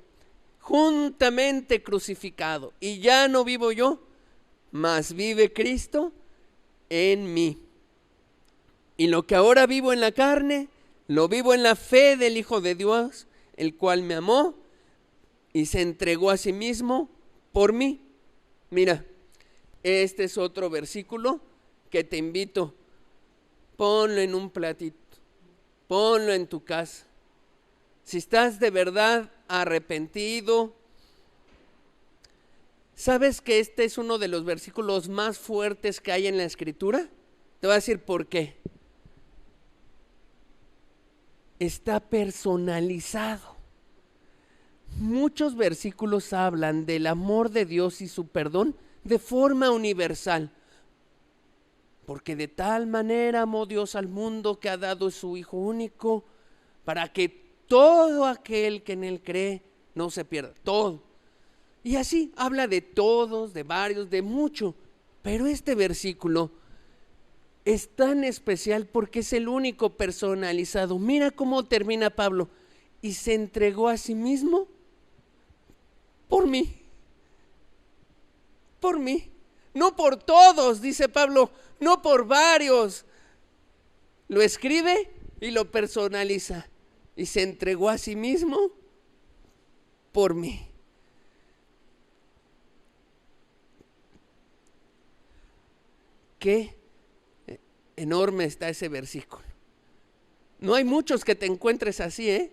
Juntamente crucificado. Y ya no vivo yo, mas vive Cristo en mí. Y lo que ahora vivo en la carne, lo vivo en la fe del Hijo de Dios, el cual me amó y se entregó a sí mismo por mí. Mira, este es otro versículo que te invito. Ponlo en un platito, ponlo en tu casa. Si estás de verdad arrepentido, ¿sabes que este es uno de los versículos más fuertes que hay en la Escritura? Te voy a decir por qué. Está personalizado. Muchos versículos hablan del amor de Dios y su perdón de forma universal. Porque de tal manera amó Dios al mundo que ha dado su Hijo único, para que todo aquel que en Él cree no se pierda. Todo. Y así habla de todos, de varios, de mucho. Pero este versículo es tan especial porque es el único personalizado. Mira cómo termina Pablo: y se entregó a sí mismo por mí. Por mí. No por todos, dice Pablo, no por varios. Lo escribe y lo personaliza. Y se entregó a sí mismo por mí. Qué enorme está ese versículo. No hay muchos que te encuentres así,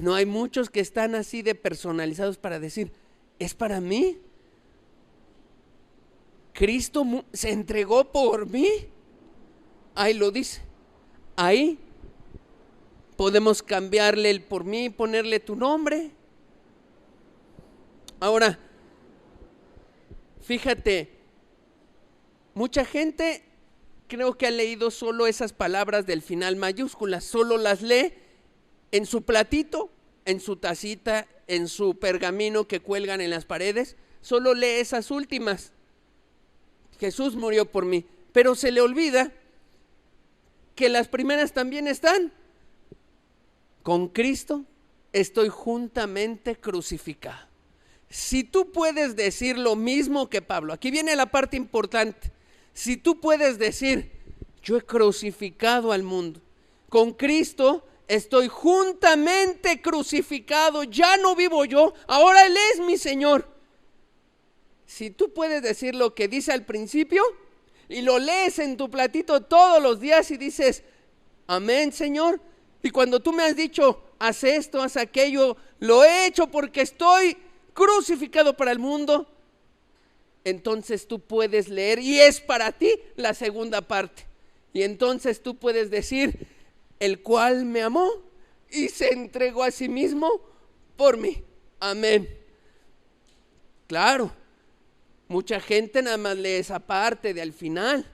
No hay muchos que están así de personalizados para decir, es para mí. Cristo se entregó por mí. Ahí lo dice. Ahí podemos cambiarle el por mí, ponerle tu nombre. Ahora, fíjate, mucha gente creo que ha leído solo esas palabras del final mayúsculas, solo las lee en su platito, en su tacita, en su pergamino que cuelgan en las paredes, solo lee esas últimas. Jesús murió por mí, pero se le olvida que las primeras también están. Con Cristo estoy juntamente crucificado. Si tú puedes decir lo mismo que Pablo, aquí viene la parte importante. Si tú puedes decir, yo he crucificado al mundo, con Cristo estoy juntamente crucificado, ya no vivo yo, ahora Él es mi Señor. Si tú puedes decir lo que dice al principio y lo lees en tu platito todos los días y dices, amén, Señor, y cuando tú me has dicho, haz esto, haz aquello, lo he hecho porque estoy crucificado para el mundo, entonces tú puedes leer y es para ti la segunda parte. Y entonces tú puedes decir, el cual me amó y se entregó a sí mismo por mí. Amén. Claro, mucha gente nada más lee esa parte de al final.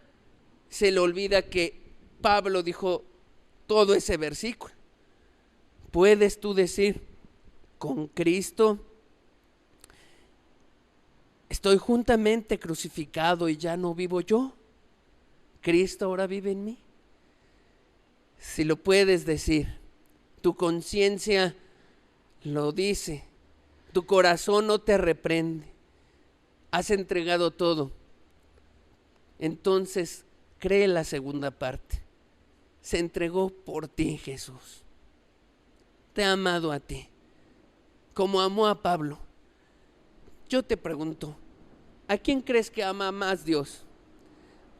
Se le olvida que Pablo dijo todo ese versículo. Puedes tú decir, con Cristo estoy juntamente crucificado y ya no vivo yo. Cristo ahora vive en mí. Si lo puedes decir, tu conciencia lo dice, tu corazón no te reprende, has entregado todo, entonces cree la segunda parte. Se entregó por ti Jesús, te ha amado a ti, como amó a Pablo. Yo te pregunto, ¿a quién crees que ama más Dios?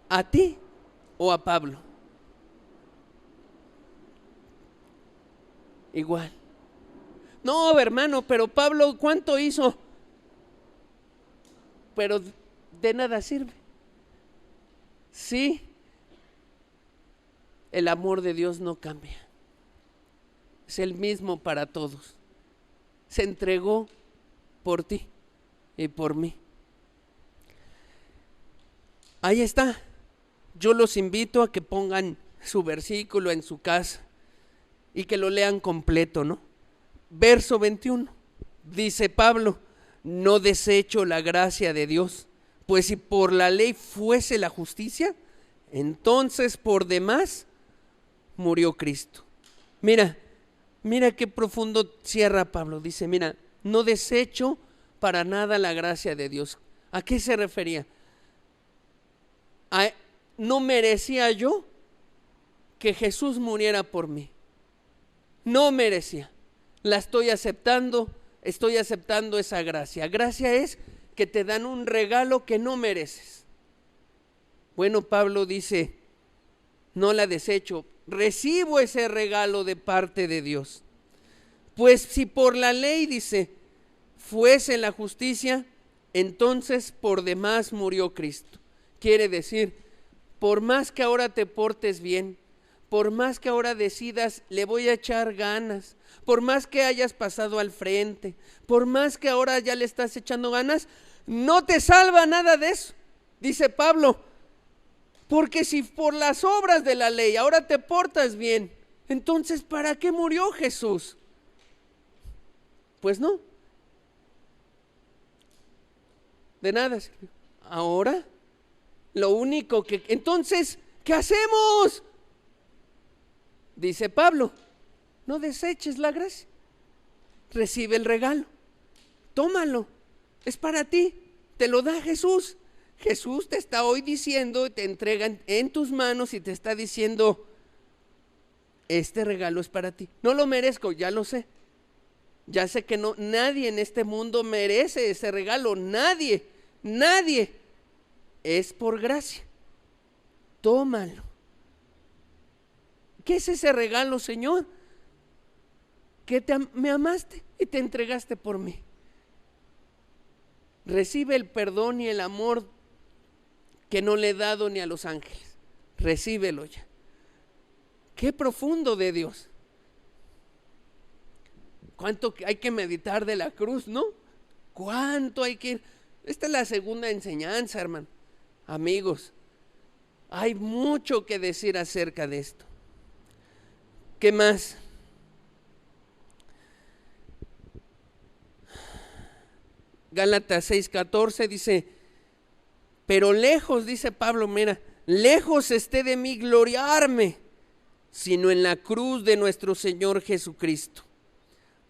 ¿A ti o a Pablo? Igual. No, hermano, pero Pablo, ¿cuánto hizo? Pero de nada sirve. Sí, el amor de Dios no cambia. Es el mismo para todos. Se entregó por ti y por mí. Ahí está. Yo los invito a que pongan su versículo en su casa y que lo lean completo, ¿no? Verso 21, dice Pablo, no desecho la gracia de Dios, pues si por la ley fuese la justicia, entonces por demás murió Cristo. Mira qué profundo cierra Pablo, dice, mira, no desecho para nada la gracia de Dios. ¿A qué se refería? No merecía yo que Jesús muriera por mí. No merecía. La estoy aceptando esa gracia. Gracia es que te dan un regalo que no mereces. Bueno, Pablo dice, no la desecho, recibo ese regalo de parte de Dios. Pues si por la ley, dice, fuese la justicia, entonces por demás murió Cristo. Quiere decir, por más que ahora te portes bien, por más que ahora decidas, le voy a echar ganas, por más que hayas pasado al frente, por más que ahora ya le estás echando ganas, no te salva nada de eso. Dice Pablo, porque si por las obras de la ley ahora te portas bien, entonces ¿para qué murió Jesús? Pues no, de nada sirvió. Ahora, lo único que... Entonces, ¿qué hacemos? Dice Pablo, no deseches la gracia, recibe el regalo, tómalo, es para ti, te lo da Jesús. Jesús te está hoy diciendo, te entrega en tus manos y te está diciendo, este regalo es para ti. No lo merezco, ya lo sé. Ya sé que no, nadie en este mundo merece ese regalo, nadie. Es por gracia. Tómalo. ¿Qué es ese regalo, Señor? Que me amaste y te entregaste por mí. Recibe el perdón y el amor que no le he dado ni a los ángeles. Recíbelo ya. Qué profundo de Dios. Cuánto hay que meditar de la cruz, ¿no? Cuánto hay que... Esta es la segunda enseñanza, hermano. Amigos, hay mucho que decir acerca de esto. ¿Qué más? Gálatas 6:14 dice, pero lejos, dice Pablo, mira, lejos esté de mí gloriarme, sino en la cruz de nuestro Señor Jesucristo,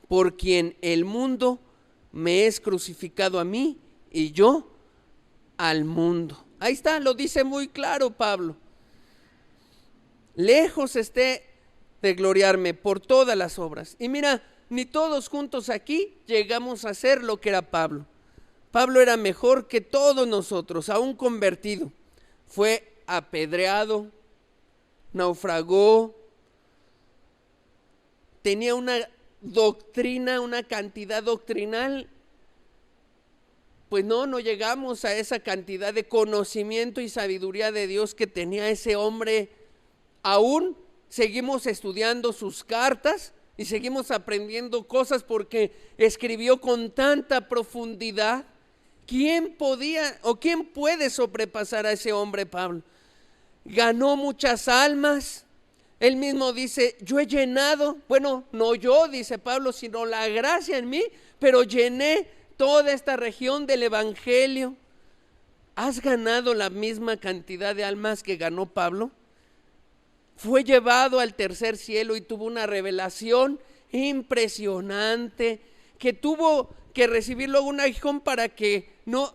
por quien el mundo me es crucificado a mí y yo al mundo. Ahí está, lo dice muy claro Pablo. Lejos esté de gloriarme por todas las obras. Y mira, ni todos juntos aquí llegamos a ser lo que era Pablo. Pablo era mejor que todos nosotros, aún convertido. Fue apedreado, naufragó, tenía una doctrina, una cantidad doctrinal. Pues no llegamos a esa cantidad de conocimiento y sabiduría de Dios que tenía ese hombre. Aún seguimos estudiando sus cartas y seguimos aprendiendo cosas porque escribió con tanta profundidad. ¿Quién podía o quién puede sobrepasar a ese hombre Pablo? Ganó muchas almas. Él mismo dice, yo he llenado, bueno, no yo, dice Pablo, sino la gracia en mí, pero llené toda esta región del evangelio. ¿Has ganado la misma cantidad de almas que ganó Pablo? Fue llevado al tercer cielo y tuvo una revelación impresionante, que tuvo que recibir luego un aguijón para que no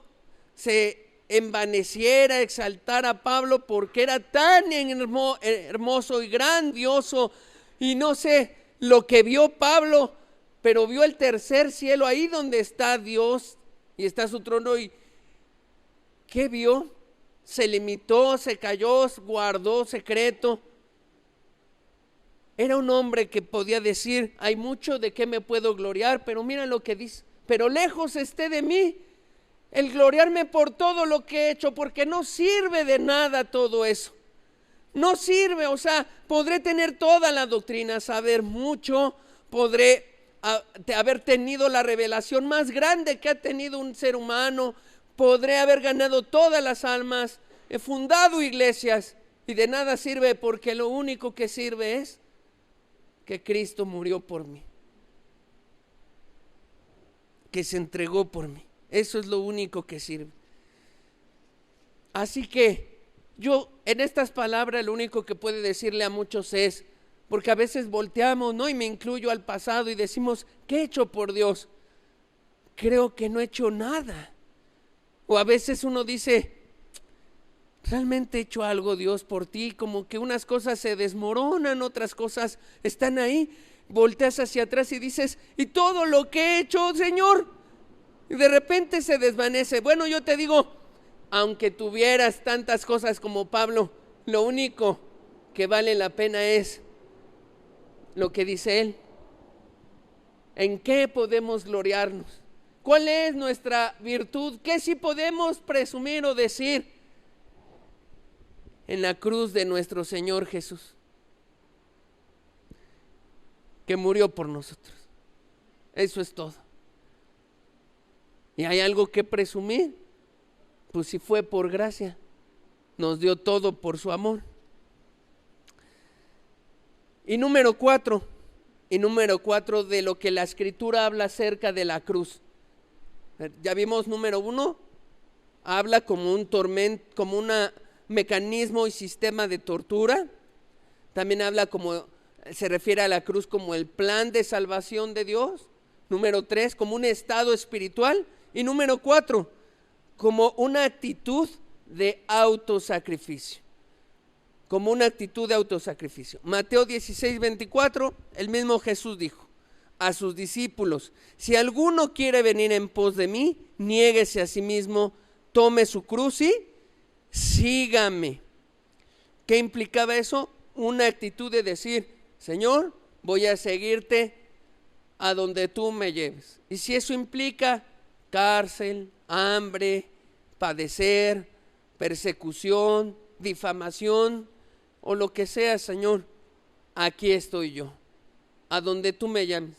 se envaneciera, exaltara a Pablo, porque era tan hermoso y grandioso. Y no sé lo que vio Pablo, pero vio el tercer cielo, ahí donde está Dios y está su trono. ¿Y qué vio? Se limitó, se cayó, guardó secreto. Era un hombre que podía decir, hay mucho de qué me puedo gloriar, pero mira lo que dice, pero lejos esté de mí el gloriarme por todo lo que he hecho, porque no sirve de nada todo eso. No sirve, o sea, podré tener toda la doctrina, saber mucho, podré haber tenido la revelación más grande que ha tenido un ser humano, podré haber ganado todas las almas, he fundado iglesias, y de nada sirve, porque lo único que sirve es que Cristo murió por mí, que se entregó por mí. Eso es lo único que sirve. Así que yo en estas palabras lo único que puedo decirle a muchos es, porque a veces volteamos, ¿no? Y me incluyo al pasado y decimos, ¿qué he hecho por Dios? Creo que no he hecho nada. O a veces uno dice, ¿realmente he hecho algo Dios por ti? Como que unas cosas se desmoronan, otras cosas están ahí. Volteas hacia atrás y dices, ¿y todo lo que he hecho, Señor? Y de repente se desvanece. Bueno, yo te digo, aunque tuvieras tantas cosas como Pablo, lo único que vale la pena es lo que dice él. ¿En qué podemos gloriarnos? ¿Cuál es nuestra virtud? ¿Qué sí podemos presumir o decir? En la cruz de nuestro Señor Jesús, que murió por nosotros. Eso es todo. ¿Y hay algo que presumir? Pues si fue por gracia, nos dio todo por su amor. Y número cuatro de lo que la Escritura habla acerca de la cruz. Ya vimos, número 1, habla como un tormento, como un mecanismo y sistema de tortura. También habla como, se refiere a la cruz como el plan de salvación de Dios. Número 3, como un estado espiritual. Y número 4, como una actitud de autosacrificio. Como una actitud de autosacrificio. Mateo 16:24, el mismo Jesús dijo a sus discípulos, si alguno quiere venir en pos de mí, niéguese a sí mismo, tome su cruz y sígame. ¿Qué implicaba eso? Una actitud de decir, Señor, voy a seguirte a donde tú me lleves. Y si eso implica cárcel, hambre, padecer, persecución, difamación o lo que sea, Señor, aquí estoy yo, a donde tú me llames.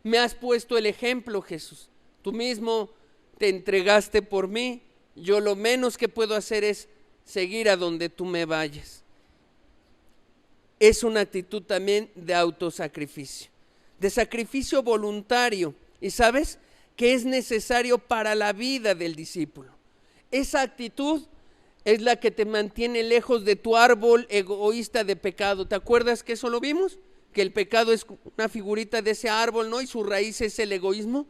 Me has puesto el ejemplo, Jesús. Tú mismo te entregaste por mí. Yo lo menos que puedo hacer es seguir a donde tú me vayas. Es una actitud también de autosacrificio, de sacrificio voluntario. Y sabes, que es necesario para la vida del discípulo. Esa actitud es la que te mantiene lejos de tu árbol egoísta de pecado. ¿Te acuerdas que eso lo vimos? Que el pecado es una figurita de ese árbol, ¿no? Y su raíz es el egoísmo.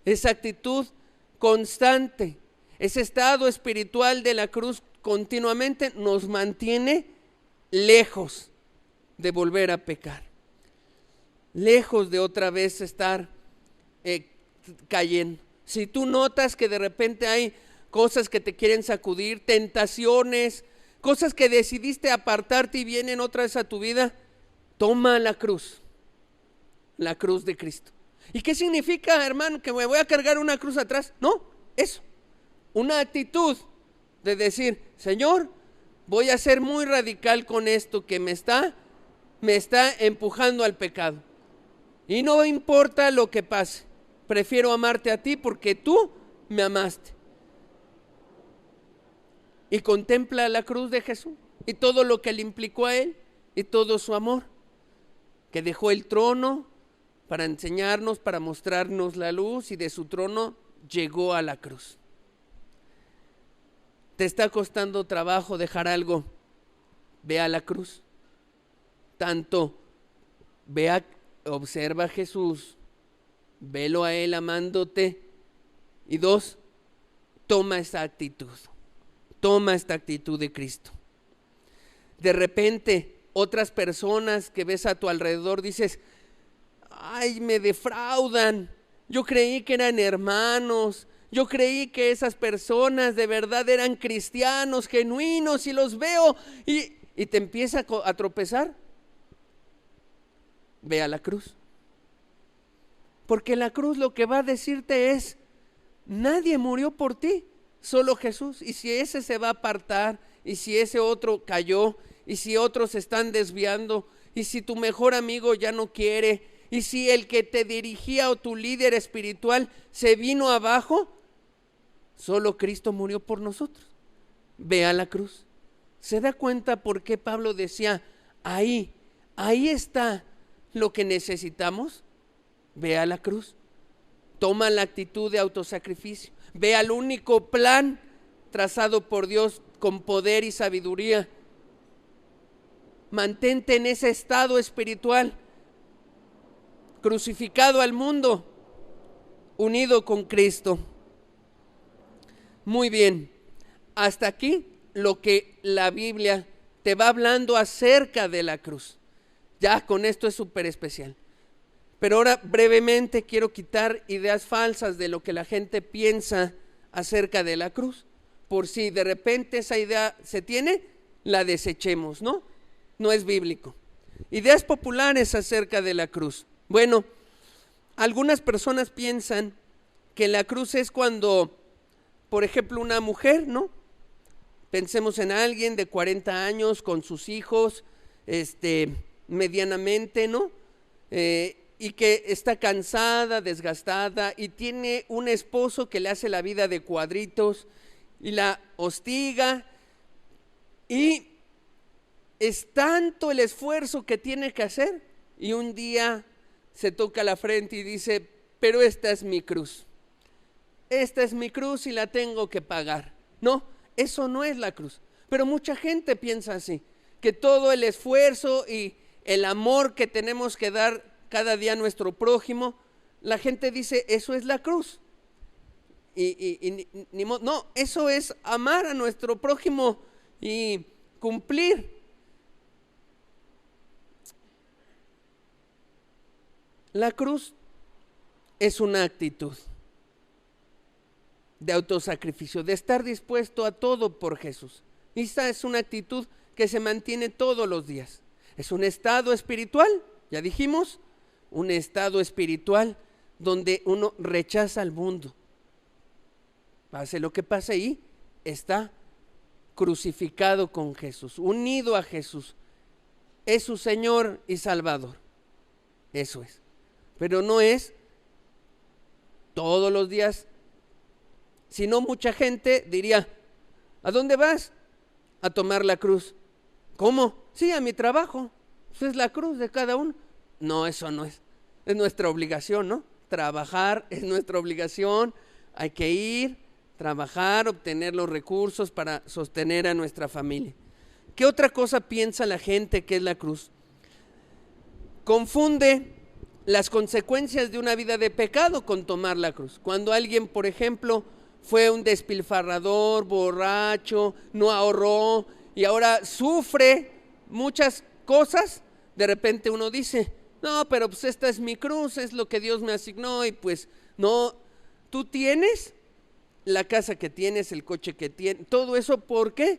Esa actitud constante, ese estado espiritual de la cruz continuamente nos mantiene lejos de volver a pecar, lejos de otra vez estar cayendo. Si tú notas que de repente hay cosas que te quieren sacudir, tentaciones, cosas que decidiste apartarte y vienen otra vez a tu vida, toma la cruz de Cristo. ¿Y qué significa, hermano, que me voy a cargar una cruz atrás? No, eso, una actitud de decir, Señor, voy a ser muy radical con esto que me está empujando al pecado. Y no importa lo que pase, prefiero amarte a ti porque tú me amaste. Y contempla la cruz de Jesús y todo lo que le implicó a él y todo su amor, que dejó el trono para enseñarnos, para mostrarnos la luz, y de su trono llegó a la cruz. ¿Te está costando trabajo dejar algo? Ve a la cruz. Tanto, observa a Jesús, velo a Él amándote. Y 2, toma esta actitud de Cristo. De repente, otras personas que ves a tu alrededor dices, ay, me defraudan, yo creí que eran hermanos, yo creí que esas personas de verdad eran cristianos, genuinos, y los veo y te empieza a tropezar. Ve a la cruz, porque la cruz lo que va a decirte es, nadie murió por ti, solo Jesús. Y si ese se va a apartar, y si ese otro cayó, y si otros se están desviando, y si tu mejor amigo ya no quiere, y si el que te dirigía o tu líder espiritual se vino abajo, solo Cristo murió por nosotros. Ve a la cruz. ¿Se da cuenta por qué Pablo decía, ahí está lo que necesitamos? Ve a la cruz. Toma la actitud de autosacrificio. Ve al único plan trazado por Dios con poder y sabiduría. Mantente en ese estado espiritual, crucificado al mundo, unido con Cristo. Muy bien, hasta aquí lo que la Biblia te va hablando acerca de la cruz. Ya con esto es súper especial. Pero ahora brevemente quiero quitar ideas falsas de lo que la gente piensa acerca de la cruz. Por si de repente esa idea se tiene, la desechemos, ¿no? No es bíblico. Ideas populares acerca de la cruz. Bueno, algunas personas piensan que la cruz es cuando, por ejemplo, una mujer, ¿no? Pensemos en alguien de 40 años con sus hijos, medianamente, ¿no? Y que está cansada, desgastada, y tiene un esposo que le hace la vida de cuadritos y la hostiga, y es tanto el esfuerzo que tiene que hacer, y un día se toca la frente y dice, pero esta es mi cruz y la tengo que pagar. No, eso no es la cruz. Pero mucha gente piensa así, que todo el esfuerzo y el amor que tenemos que dar cada día a nuestro prójimo, la gente dice, eso es la cruz. No, eso es amar a nuestro prójimo y cumplir. La cruz es una actitud de autosacrificio, de estar dispuesto a todo por Jesús. Y esta es una actitud que se mantiene todos los días. Es un estado espiritual, ya dijimos, un estado espiritual donde uno rechaza al mundo. Pase lo que pase ahí, está crucificado con Jesús, unido a Jesús. Es su Señor y Salvador. Eso es. Pero no es todos los días. Si no, mucha gente diría, ¿a dónde vas? A tomar la cruz. ¿Cómo? Sí, a mi trabajo. Eso es la cruz de cada uno. No, eso no es. Es nuestra obligación, ¿no? trabajar, es nuestra obligación, hay que ir, trabajar, obtener los recursos para sostener a nuestra familia. ¿Qué otra cosa piensa la gente que es la cruz? Confunde las consecuencias de una vida de pecado con tomar la cruz. Cuando alguien, por ejemplo, fue un despilfarrador, borracho, no ahorró y ahora sufre muchas cosas, de repente uno dice, no, pero pues esta es mi cruz, es lo que Dios me asignó y pues no, tú tienes la casa que tienes, el coche que tienes, todo eso, ¿por qué?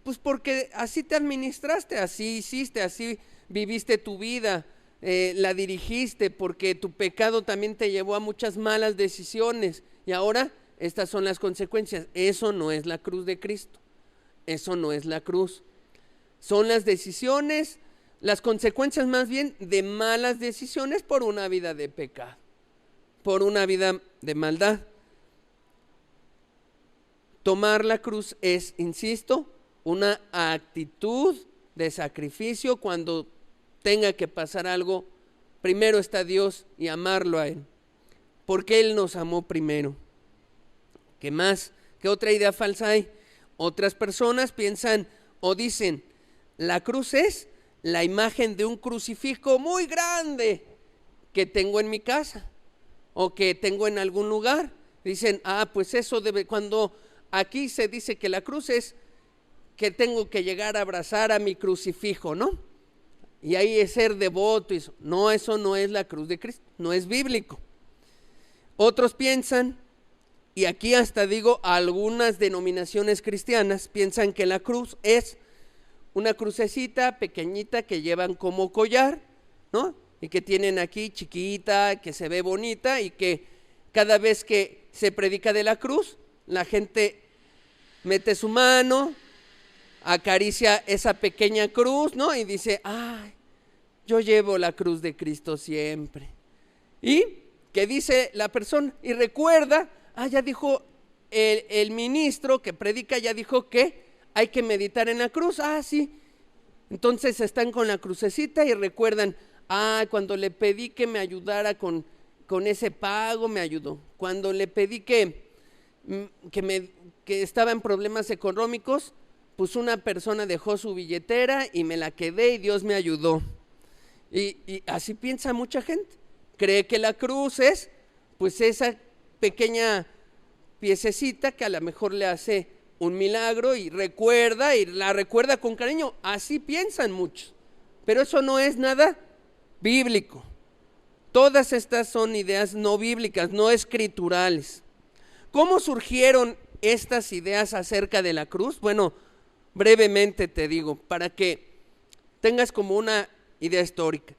Pues porque así te administraste, así hiciste, así viviste tu vida, la dirigiste, porque tu pecado también te llevó a muchas malas decisiones y ahora estas son las consecuencias. Eso no es la cruz de Cristo, eso no es la cruz. Son las decisiones, las consecuencias más bien de malas decisiones por una vida de pecado, por una vida de maldad. Tomar la cruz es, insisto, una actitud de sacrificio. Cuando tenga que pasar algo, primero está Dios y amarlo a Él, porque Él nos amó primero. ¿Qué más? ¿Qué otra idea falsa hay? Otras personas piensan o dicen, la cruz es la imagen de un crucifijo muy grande que tengo en mi casa o que tengo en algún lugar. Dicen, pues eso debe, cuando aquí se dice que la cruz es que tengo que llegar a abrazar a mi crucifijo, ¿no? Y ahí es ser devoto. No, eso no es la cruz de Cristo, no es bíblico. Otros piensan, y aquí hasta digo algunas denominaciones cristianas, piensan que la cruz es una crucecita pequeñita que llevan como collar, ¿no? Y que tienen aquí chiquita, que se ve bonita y que cada vez que se predica de la cruz, la gente mete su mano, acaricia esa pequeña cruz, ¿no? Y dice, yo llevo la cruz de Cristo siempre. ¿Y qué dice la persona? Y recuerda, ya dijo el ministro que predica, ya dijo que hay que meditar en la cruz. Sí. Entonces están con la crucecita y recuerdan, cuando le pedí que me ayudara con ese pago, me ayudó. Cuando le pedí que estaba en problemas económicos, pues una persona dejó su billetera y me la quedé y Dios me ayudó. Y así piensa mucha gente. Cree que la cruz es pues esa pequeña piececita que a lo mejor le hace un milagro y la recuerda con cariño. Así piensan muchos, pero eso no es nada bíblico. Todas estas son ideas no bíblicas, no escriturales. ¿Cómo surgieron estas ideas acerca de la cruz? Bueno, brevemente te digo, para que tengas como una idea histórica.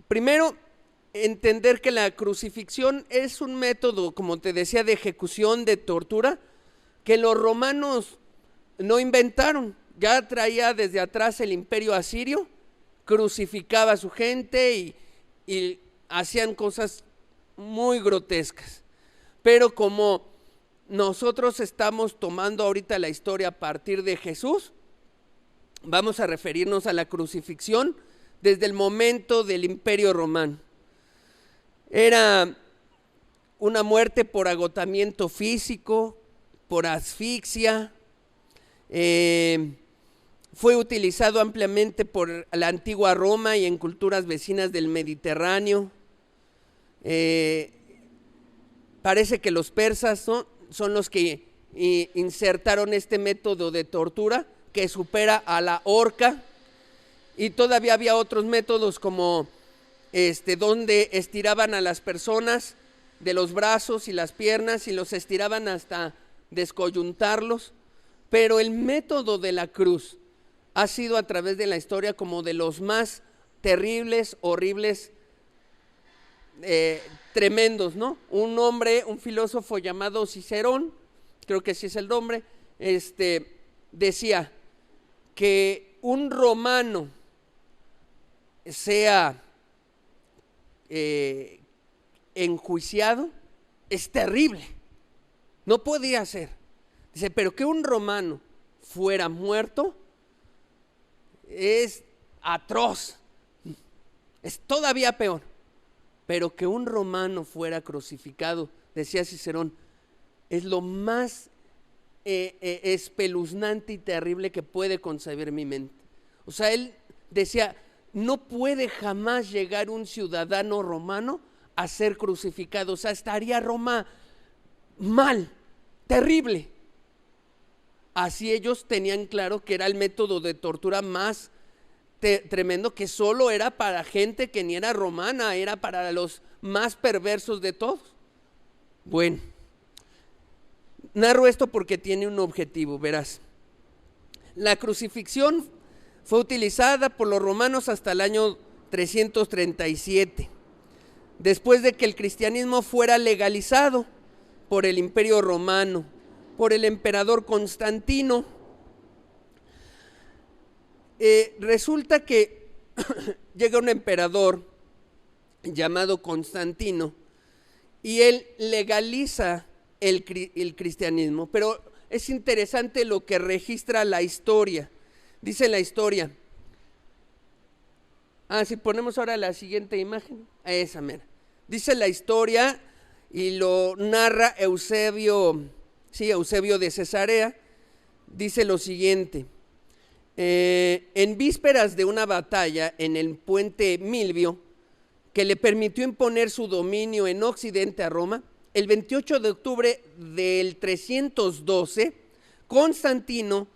Primero, entender que la crucifixión es un método, como te decía, de ejecución, de tortura, que los romanos no inventaron. Ya traía desde atrás el imperio asirio, crucificaba a su gente y hacían cosas muy grotescas. Pero como nosotros estamos tomando ahorita la historia a partir de Jesús, vamos a referirnos a la crucifixión desde el momento del imperio romano. Era una muerte por agotamiento físico, por asfixia. Fue utilizado ampliamente por la antigua Roma y en culturas vecinas del Mediterráneo. Parece que los persas son los que insertaron este método de tortura que supera a la horca, y todavía había otros métodos como donde estiraban a las personas de los brazos y las piernas y los estiraban hasta descoyuntarlos. Pero el método de la cruz ha sido a través de la historia como de los más terribles, horribles, tremendos, ¿no? Un hombre, un filósofo llamado Cicerón, creo que sí es el nombre, decía que un romano sea enjuiciado es terrible, no podía ser. Dice, pero que un romano fuera muerto es atroz, es todavía peor. pero que un romano fuera crucificado, decía Cicerón, es lo más espeluznante y terrible que puede concebir mi mente. O sea, él decía, no puede jamás llegar un ciudadano romano a ser crucificado. O sea, estaría Roma mal, terrible. Así ellos tenían claro que era el método de tortura más tremendo, que solo era para gente que ni era romana, era para los más perversos de todos. Bueno, narro esto porque tiene un objetivo, verás. La crucifixión fue utilizada por los romanos hasta el año 337, después de que el cristianismo fuera legalizado por el Imperio Romano, por el emperador Constantino. Resulta que llega un emperador llamado Constantino y él legaliza el cristianismo, pero es interesante lo que registra la historia. Dice la historia, si ponemos ahora la siguiente imagen, esa mera. Dice la historia y lo narra Eusebio de Cesarea. Dice lo siguiente: en vísperas de una batalla en el puente Milvio, que le permitió imponer su dominio en Occidente a Roma, el 28 de octubre del 312, Constantino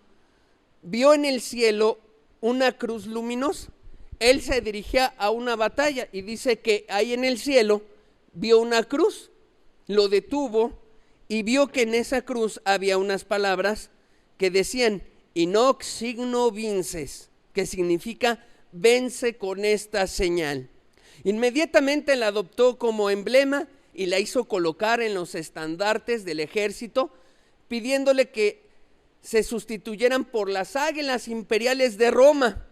vio en el cielo una cruz luminosa. Él se dirigía a una batalla y dice que ahí en el cielo vio una cruz, lo detuvo y vio que en esa cruz había unas palabras que decían in hoc signo vinces, que significa vence con esta señal. Inmediatamente la adoptó como emblema y la hizo colocar en los estandartes del ejército, pidiéndole que se sustituyeran por las águilas imperiales de Roma,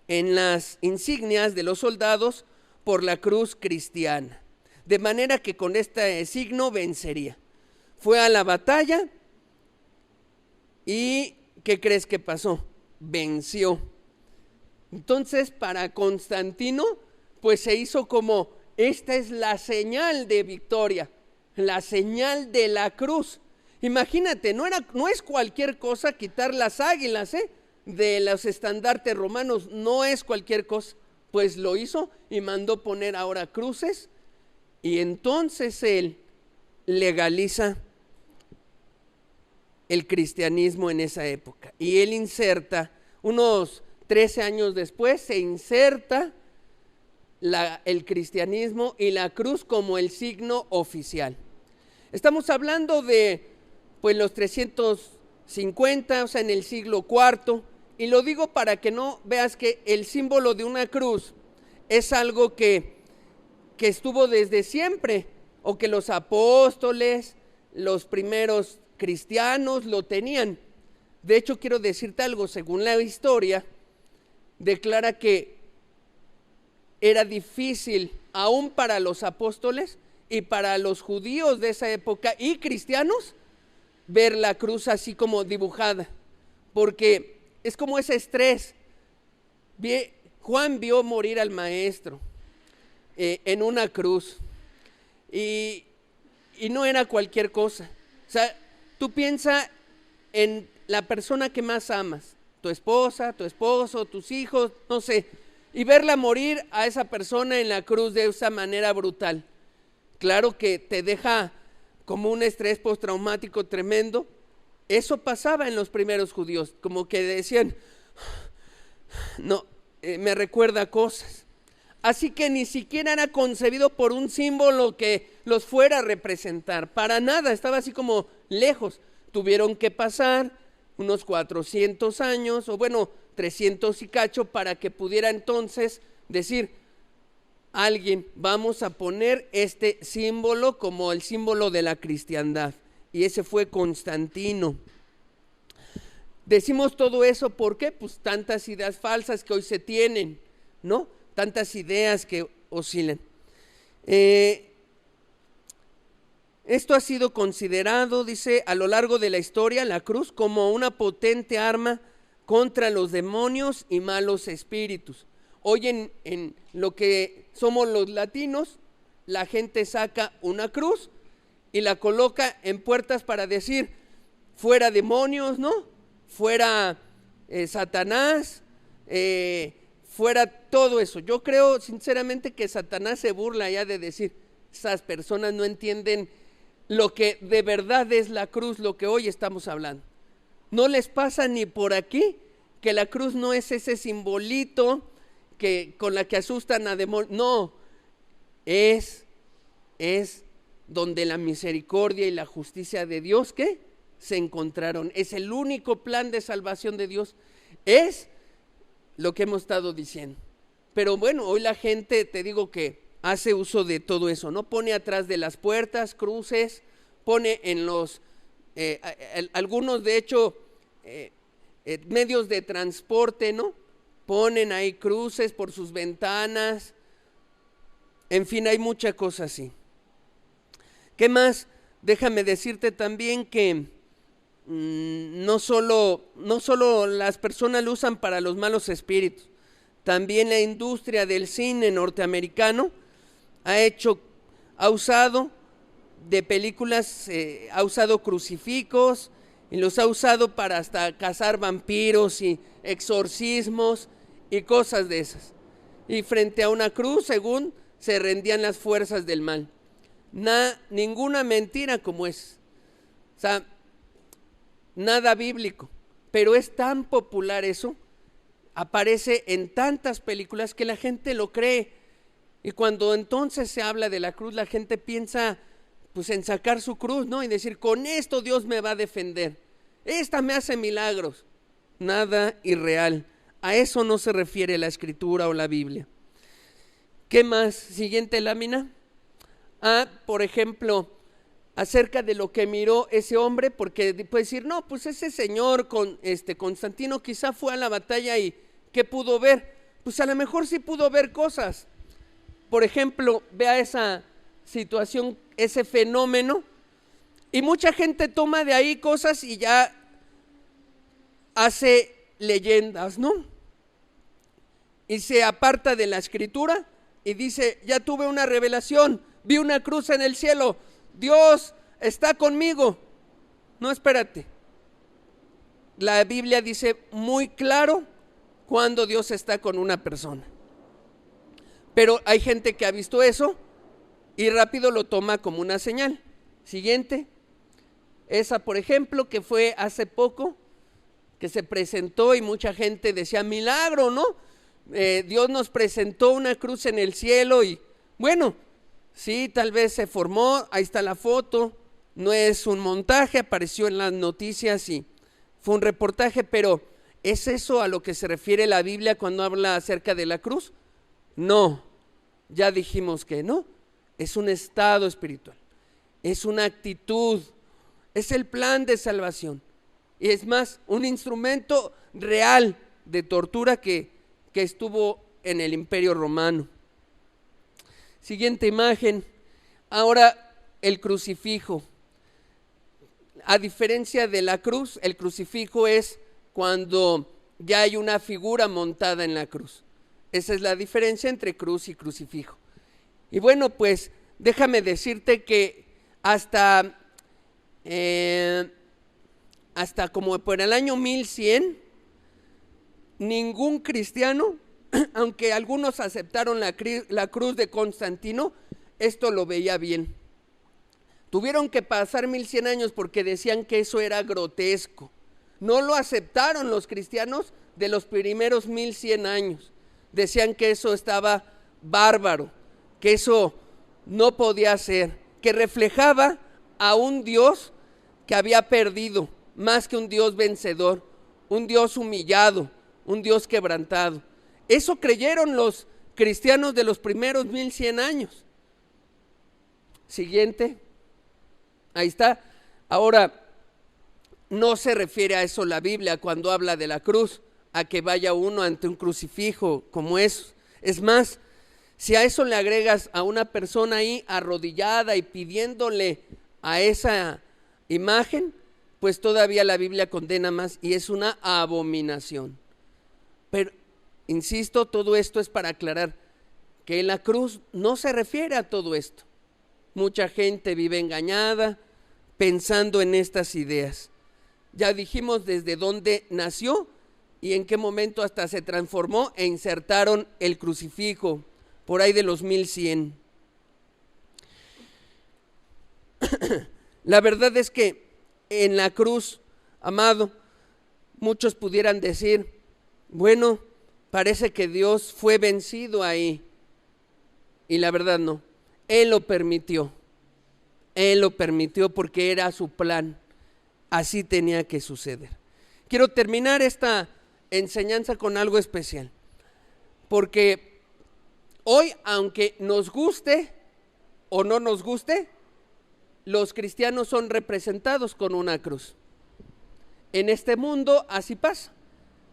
en las insignias de los soldados por la cruz cristiana, de manera que con este signo vencería. Fue a la batalla y ¿qué crees que pasó? Venció. Entonces para Constantino pues se hizo como, esta es la señal de victoria, la señal de la cruz. Imagínate, no es cualquier cosa quitar las águilas de los estandartes romanos, no es cualquier cosa. Pues lo hizo y mandó poner ahora cruces, y entonces él legaliza el cristianismo en esa época. Y él inserta, unos 13 años después, se inserta el cristianismo y la cruz como el signo oficial. Estamos hablando de pues los 350, o sea, en el siglo IV, y lo digo para que no veas que el símbolo de una cruz es algo que estuvo desde siempre, o que los apóstoles, los primeros cristianos lo tenían. De hecho, quiero decirte algo, según la historia, declara que era difícil aún para los apóstoles y para los judíos de esa época y cristianos ver la cruz así como dibujada, porque es como ese estrés. Juan vio morir al maestro en una cruz y no era cualquier cosa. O sea, tú piensa en la persona que más amas, tu esposa, tu esposo, tus hijos, no sé, y verla morir a esa persona en la cruz de esa manera brutal. Claro que te deja como un estrés postraumático tremendo. Eso pasaba en los primeros judíos, como que decían, no, me recuerda cosas. Así que ni siquiera era concebido por un símbolo que los fuera a representar, para nada, estaba así como lejos. Tuvieron que pasar unos 400 años, o bueno, 300 y cacho, para que pudiera entonces decir alguien, vamos a poner este símbolo como el símbolo de la cristiandad. Y ese fue Constantino. Decimos todo eso, ¿por qué? Pues tantas ideas falsas que hoy se tienen, ¿no? Tantas ideas que oscilan. Esto ha sido considerado, dice, a lo largo de la historia, la cruz, como una potente arma contra los demonios y malos espíritus. Hoy en lo que somos los latinos, la gente saca una cruz y la coloca en puertas para decir, fuera demonios, ¿no? Fuera Satanás, fuera todo eso. Yo creo sinceramente que Satanás se burla ya de decir, esas personas no entienden lo que de verdad es la cruz, lo que hoy estamos hablando. No les pasa ni por aquí que la cruz no es ese simbolito que con la que asustan a demonios. No, es donde la misericordia y la justicia de Dios, ¿qué? Se encontraron. Es el único plan de salvación de Dios. Es lo que hemos estado diciendo. Pero bueno, hoy la gente, te digo que hace uso de todo eso, ¿no? Pone atrás de las puertas cruces, pone en los, algunos de hecho, medios de transporte, ¿no? Ponen ahí cruces por sus ventanas. En fin, hay mucha cosa así. ¿Qué más? Déjame decirte también que no solo las personas lo usan para los malos espíritus, también la industria del cine norteamericano ha usado de películas, ha usado crucifijos y los ha usado para hasta cazar vampiros y exorcismos y cosas de esas. Y frente a una cruz, según, se rendían las fuerzas del mal. Ninguna mentira como es. O sea, nada bíblico. Pero es tan popular eso, aparece en tantas películas que la gente lo cree. Y cuando entonces se habla de la cruz, la gente piensa pues en sacar su cruz, ¿no? Y decir, con esto Dios me va a defender. Esta me hace milagros. Nada irreal. A eso no se refiere la Escritura o la Biblia. ¿Qué más? Siguiente lámina. Por ejemplo, acerca de lo que miró ese hombre, porque puede decir, no, pues ese señor Constantino quizá fue a la batalla y ¿qué pudo ver? Pues a lo mejor sí pudo ver cosas. Por ejemplo, vea esa situación, ese fenómeno, y mucha gente toma de ahí cosas y ya hace leyendas, ¿no? Y se aparta de la Escritura y dice, ya tuve una revelación, vi una cruz en el cielo, Dios está conmigo. No, espérate. La Biblia dice muy claro cuando Dios está con una persona. Pero hay gente que ha visto eso y rápido lo toma como una señal. Siguiente. Esa, por ejemplo, que fue hace poco, que se presentó y mucha gente decía, milagro, ¿no? Dios nos presentó una cruz en el cielo y bueno, sí, tal vez se formó, ahí está la foto, no es un montaje, apareció en las noticias y fue un reportaje, pero ¿es eso a lo que se refiere la Biblia cuando habla acerca de la cruz? No, ya dijimos que no, es un estado espiritual, es una actitud, es el plan de salvación y es más, un instrumento real de tortura que estuvo en el Imperio Romano. Siguiente imagen. Ahora el crucifijo. A diferencia de la cruz, el crucifijo es cuando ya hay una figura montada en la cruz. Esa es la diferencia entre cruz y crucifijo. Y bueno, pues déjame decirte que hasta como por el año 1100, ningún cristiano, aunque algunos aceptaron la cruz de Constantino, esto lo veía bien. Tuvieron que pasar 1100 años porque decían que eso era grotesco. No lo aceptaron los cristianos de los primeros 1100 años. Decían que eso estaba bárbaro, que eso no podía ser, que reflejaba a un Dios que había perdido, más que un Dios vencedor, un Dios humillado, un Dios quebrantado. Eso creyeron los cristianos de los primeros 1100 años. Siguiente. Ahí está. Ahora, no se refiere a eso la Biblia cuando habla de la cruz, a que vaya uno ante un crucifijo como eso. Es más, si a eso le agregas a una persona ahí arrodillada y pidiéndole a esa imagen, pues todavía la Biblia condena más y es una abominación. Pero, insisto, todo esto es para aclarar que la cruz no se refiere a todo esto. Mucha gente vive engañada pensando en estas ideas. Ya dijimos desde dónde nació y en qué momento hasta se transformó e insertaron el crucifijo, por ahí de los 1100. La verdad es que en la cruz, amado, muchos pudieran decir, bueno, parece que Dios fue vencido ahí. Y la verdad no, Él lo permitió. Él lo permitió porque era su plan. Así tenía que suceder. Quiero terminar esta enseñanza con algo especial. Porque hoy, aunque nos guste o no nos guste, los cristianos son representados con una cruz. En este mundo así pasa.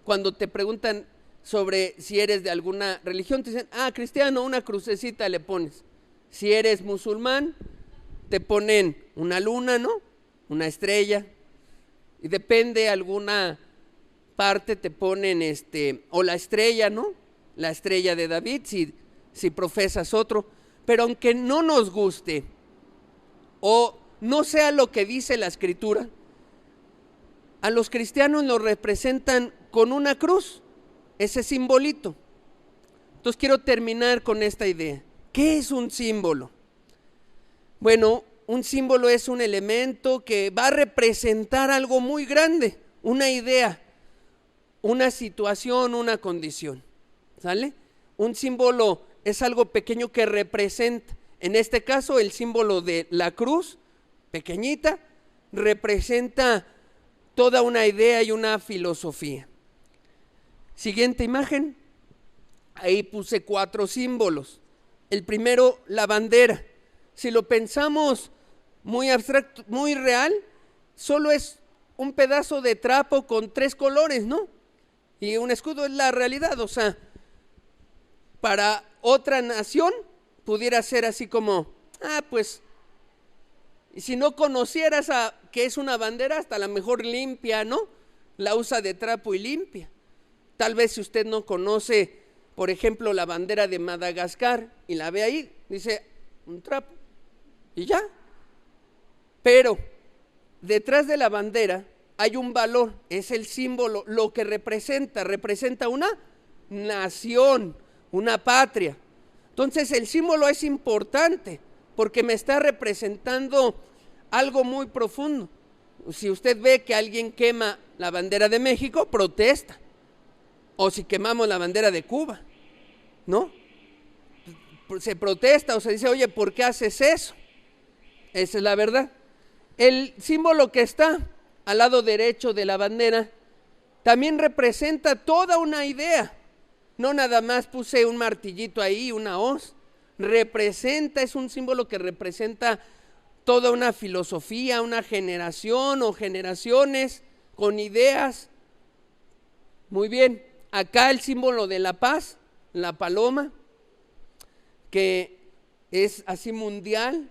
Cuando te preguntan sobre si eres de alguna religión, te dicen, cristiano, una crucecita le pones. Si eres musulmán, te ponen una luna, ¿no? Una estrella. Y depende alguna parte te ponen o la estrella, ¿no? La estrella de David, si profesas otro. Pero aunque no nos guste o no sea lo que dice la Escritura, a los cristianos los representan con una cruz, ese simbolito. Entonces quiero terminar con esta idea. ¿Qué es un símbolo? Bueno, un símbolo es un elemento que va a representar algo muy grande, una idea, una situación, una condición. ¿Sale? Un símbolo es algo pequeño que representa, en este caso el símbolo de la cruz, pequeñita, representa toda una idea y una filosofía. Siguiente imagen, ahí puse 4 símbolos. El primero, la bandera. Si lo pensamos muy abstracto, muy real, solo es un pedazo de trapo con 3 colores, ¿no? Y un escudo es la realidad, o sea, para otra nación pudiera ser así como, pues, y si no conocieras qué es una bandera, hasta la mejor limpia, ¿no? La usa de trapo y limpia. Tal vez si usted no conoce, por ejemplo, la bandera de Madagascar y la ve ahí, dice, un trapo, y ya. Pero detrás de la bandera hay un valor, es el símbolo, lo que representa una nación, una patria. Entonces el símbolo es importante porque me está representando algo muy profundo. Si usted ve que alguien quema la bandera de México, protesta. O si quemamos la bandera de Cuba, ¿no? Se protesta o se dice, oye, ¿por qué haces eso? Esa es la verdad. El símbolo que está al lado derecho de la bandera también representa toda una idea. No nada más puse un martillito ahí, una hoz. Es un símbolo que representa toda una filosofía, una generación o generaciones con ideas. Muy bien, acá el símbolo de la paz, la paloma, que es así mundial,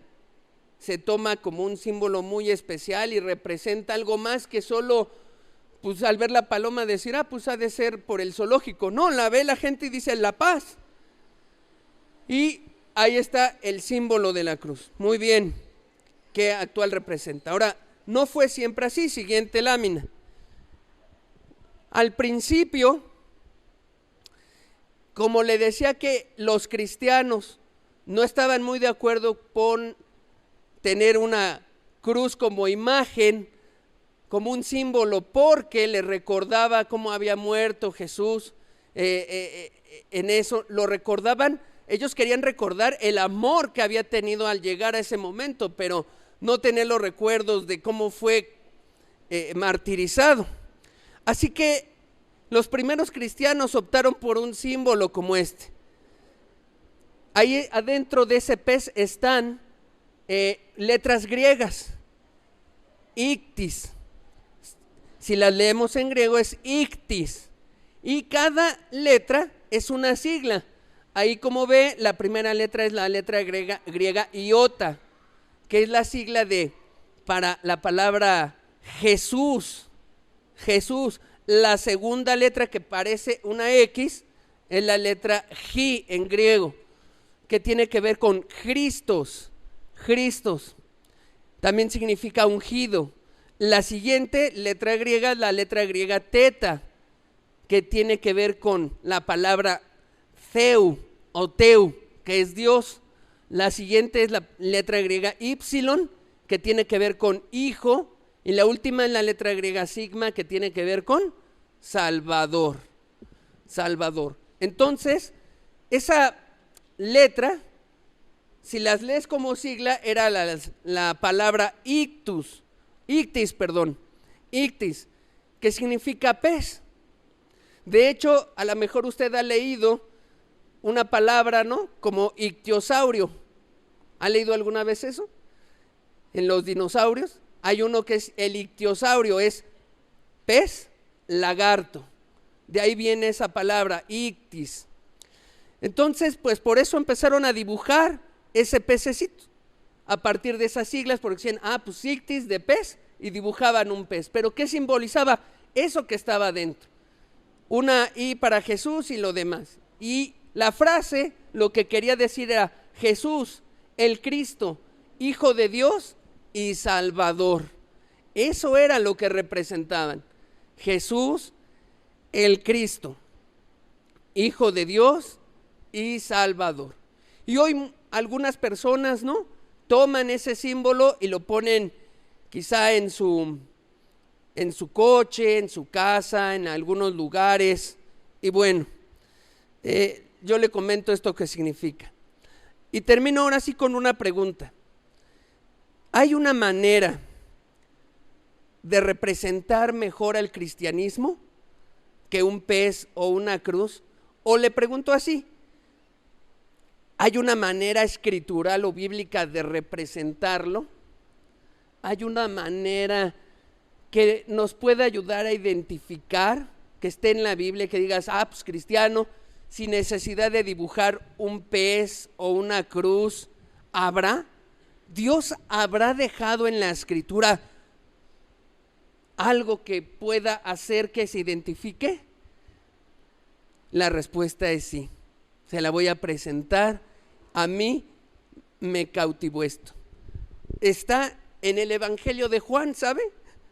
se toma como un símbolo muy especial y representa algo más que solo, pues al ver la paloma decir, pues ha de ser por el zoológico. No, la ve la gente y dice la paz. Y ahí está el símbolo de la cruz. Muy bien, ¿qué actual representa? Ahora, no fue siempre así. Siguiente lámina. Al principio, como le decía que los cristianos no estaban muy de acuerdo con tener una cruz como imagen, como un símbolo, porque le recordaba cómo había muerto Jesús, en eso lo recordaban. Ellos querían recordar el amor que había tenido al llegar a ese momento, pero no tener los recuerdos de cómo fue martirizado. Así que los primeros cristianos optaron por un símbolo como este. Ahí adentro de ese pez están letras griegas, ictis. Si las leemos en griego es ictis, y cada letra es una sigla. Ahí, como ve, la primera letra es la letra griega iota, que es la sigla para la palabra Jesús. Jesús. La segunda letra, que parece una X, es la letra J en griego. que tiene que ver con Christos. También significa ungido. La siguiente letra griega es la letra griega teta, que tiene que ver con la palabra Theu o Teu, que es Dios. La siguiente es la letra griega Ypsilon, que tiene que ver con hijo. Y la última es la letra griega sigma, que tiene que ver con Salvador. Entonces, esa letra, si las lees como sigla, era la palabra ictis, que significa pez. De hecho, a lo mejor usted ha leído una palabra, ¿no?, como ictiosaurio. ¿Ha leído alguna vez eso? En los dinosaurios hay uno que es el ictiosaurio, es pez lagarto. De ahí viene esa palabra, ictis. Entonces, pues por eso empezaron a dibujar ese pececito, a partir de esas siglas, porque decían, pues ictis de pez, y dibujaban un pez. Pero ¿qué simbolizaba? Eso que estaba dentro. Una I para Jesús y lo demás. Y la frase lo que quería decir era Jesús, el Cristo, Hijo de Dios y Salvador. Eso era lo que representaban. Jesús, el Cristo, Hijo de Dios y Salvador. Y hoy algunas personas, ¿no?, toman ese símbolo y lo ponen quizá en su coche, en su casa, en algunos lugares. Y bueno, yo le comento esto que significa. Y termino ahora sí con una pregunta. ¿Hay una manera de representar mejor al cristianismo que un pez o una cruz? O le pregunto así, ¿hay una manera escritural o bíblica de representarlo? ¿Hay una manera que nos pueda ayudar a identificar, que esté en la Biblia, que digas, pues cristiano, sin necesidad de dibujar un pez o una cruz, habrá? ¿Dios habrá dejado en la escritura algo que pueda hacer que se identifique? La respuesta es sí. Se la voy a presentar. A mí me cautivó esto. Está en el Evangelio de Juan, ¿sabe?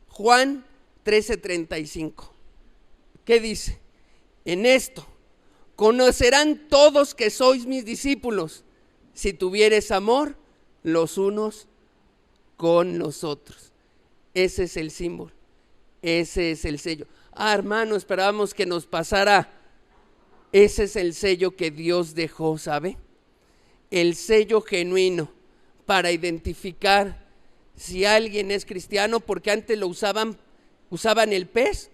Juan 13:35. ¿Qué dice? En esto conocerán todos que sois mis discípulos, si tuvieres amor los unos con los otros. Ese es el símbolo, ese es el sello. Hermano, esperábamos que nos pasara. Ese es el sello que Dios dejó, ¿sabe? El sello genuino para identificar si alguien es cristiano, porque antes lo usaban el pez.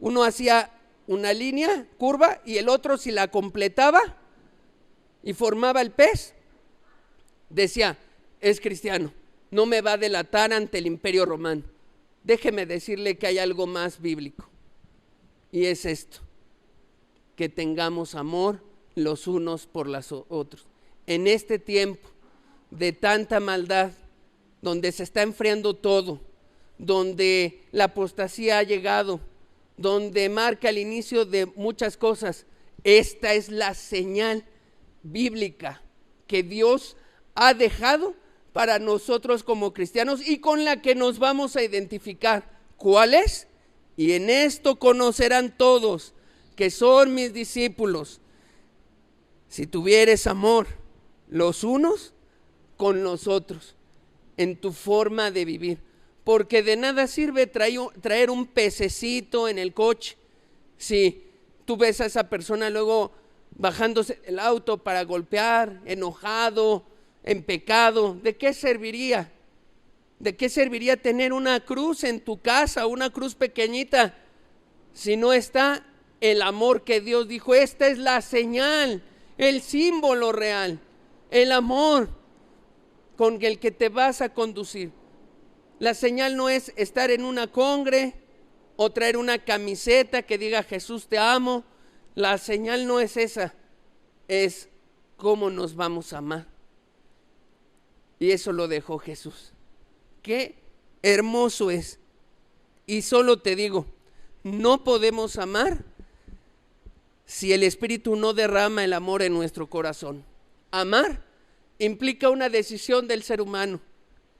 Uno hacía una línea curva y el otro, si la completaba y formaba el pez, decía, es cristiano, no me va a delatar ante el Imperio Romano. Déjeme decirle que hay algo más bíblico, y es esto: que tengamos amor los unos por los otros. En este tiempo de tanta maldad, donde se está enfriando todo, donde la apostasía ha llegado, donde marca el inicio de muchas cosas, esta es la señal bíblica que Dios ha dejado para nosotros como cristianos y con la que nos vamos a identificar. ¿Cuál es? Y en esto conocerán todos que son mis discípulos, si tuvieres amor los unos con los otros, en tu forma de vivir. Porque de nada sirve traer un pececito en el coche si tú ves a esa persona luego bajándose del auto para golpear, enojado, en pecado. ¿De qué serviría? ¿De qué serviría tener una cruz en tu casa, una cruz pequeñita, si no está el amor que Dios dijo? Esta es la señal, el símbolo real, el amor con el que te vas a conducir. La señal no es estar en una congre o traer una camiseta que diga Jesús te amo. La señal no es esa, es cómo nos vamos a amar. Y eso lo dejó Jesús. Qué hermoso es. Y solo te digo, no podemos amar si el Espíritu no derrama el amor en nuestro corazón. Amar implica una decisión del ser humano,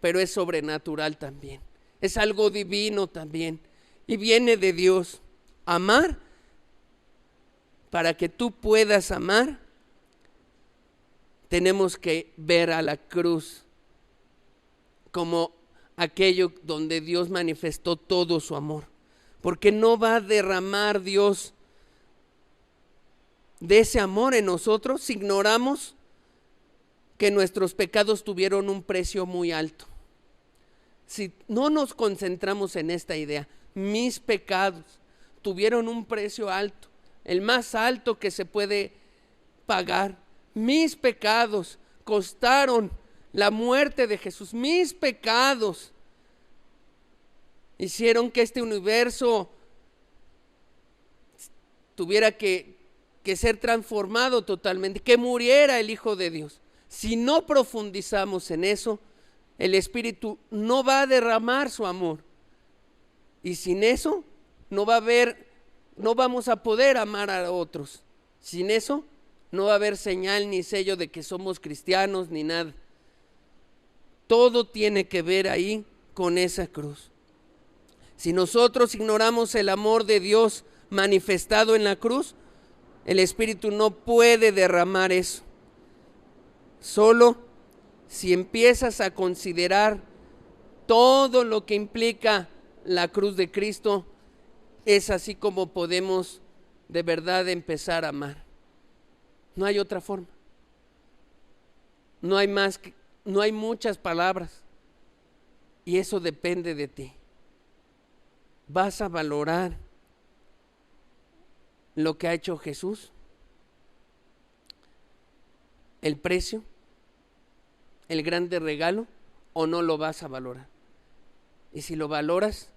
pero es sobrenatural también. Es algo divino también y viene de Dios. Amar, para que tú puedas amar, tenemos que ver a la cruz como aquello donde Dios manifestó todo su amor. Porque no va a derramar Dios de ese amor en nosotros si ignoramos que nuestros pecados tuvieron un precio muy alto. Si no nos concentramos en esta idea, mis pecados tuvieron un precio alto, el más alto que se puede pagar. Mis pecados costaron la muerte de Jesús. Mis pecados hicieron que este universo tuviera que ser transformado totalmente, que muriera el Hijo de Dios. Si no profundizamos en eso, el Espíritu no va a derramar su amor. Y sin eso no vamos a poder amar a otros. Sin eso no va a haber señal ni sello de que somos cristianos ni nada. Todo tiene que ver ahí con esa cruz. Si nosotros ignoramos el amor de Dios manifestado en la cruz, el Espíritu no puede derramar eso. Solo si empiezas a considerar todo lo que implica la cruz de Cristo, es así como podemos de verdad empezar a amar. No hay otra forma. No hay muchas palabras. Y eso depende de ti. ¿Vas a valorar lo que ha hecho Jesús? ¿El precio? ¿El grande regalo? ¿O no lo vas a valorar? Y si lo valoras,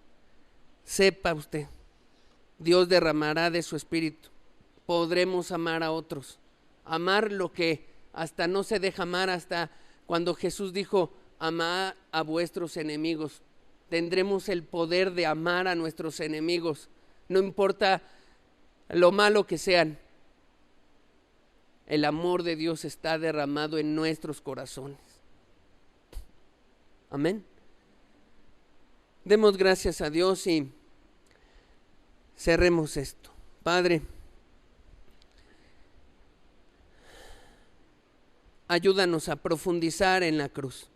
sepa usted, Dios derramará de su espíritu. Podremos amar a otros. Amar lo que hasta no se deja amar, hasta cuando Jesús dijo, amad a vuestros enemigos. Tendremos el poder de amar a nuestros enemigos, no importa lo malo que sean. El amor de Dios está derramado en nuestros corazones. Amén. Demos gracias a Dios y cerremos esto. Padre, ayúdanos a profundizar en la cruz.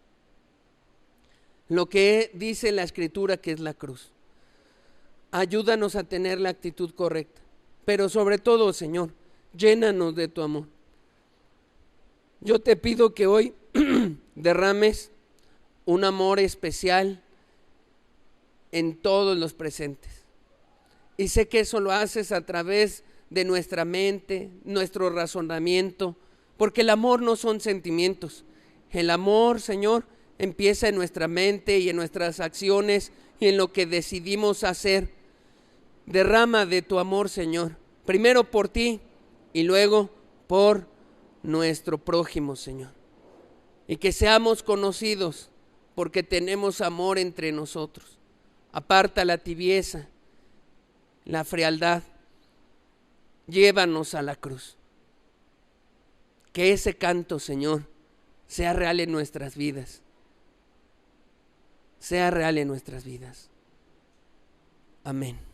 Lo que dice la Escritura que es la cruz. Ayúdanos a tener la actitud correcta. Pero sobre todo, Señor, llénanos de tu amor. Yo te pido que hoy derrames un amor especial en todos los presentes. Y sé que eso lo haces a través de nuestra mente, nuestro razonamiento, porque el amor no son sentimientos. El amor, Señor, empieza en nuestra mente y en nuestras acciones y en lo que decidimos hacer. Derrama de tu amor, Señor, primero por ti y luego por nuestro prójimo, Señor. Y que seamos conocidos porque tenemos amor entre nosotros. Aparta la tibieza, la frialdad. Llévanos a la cruz. Que ese canto, Señor, sea real en nuestras vidas. Sea real en nuestras vidas. Amén.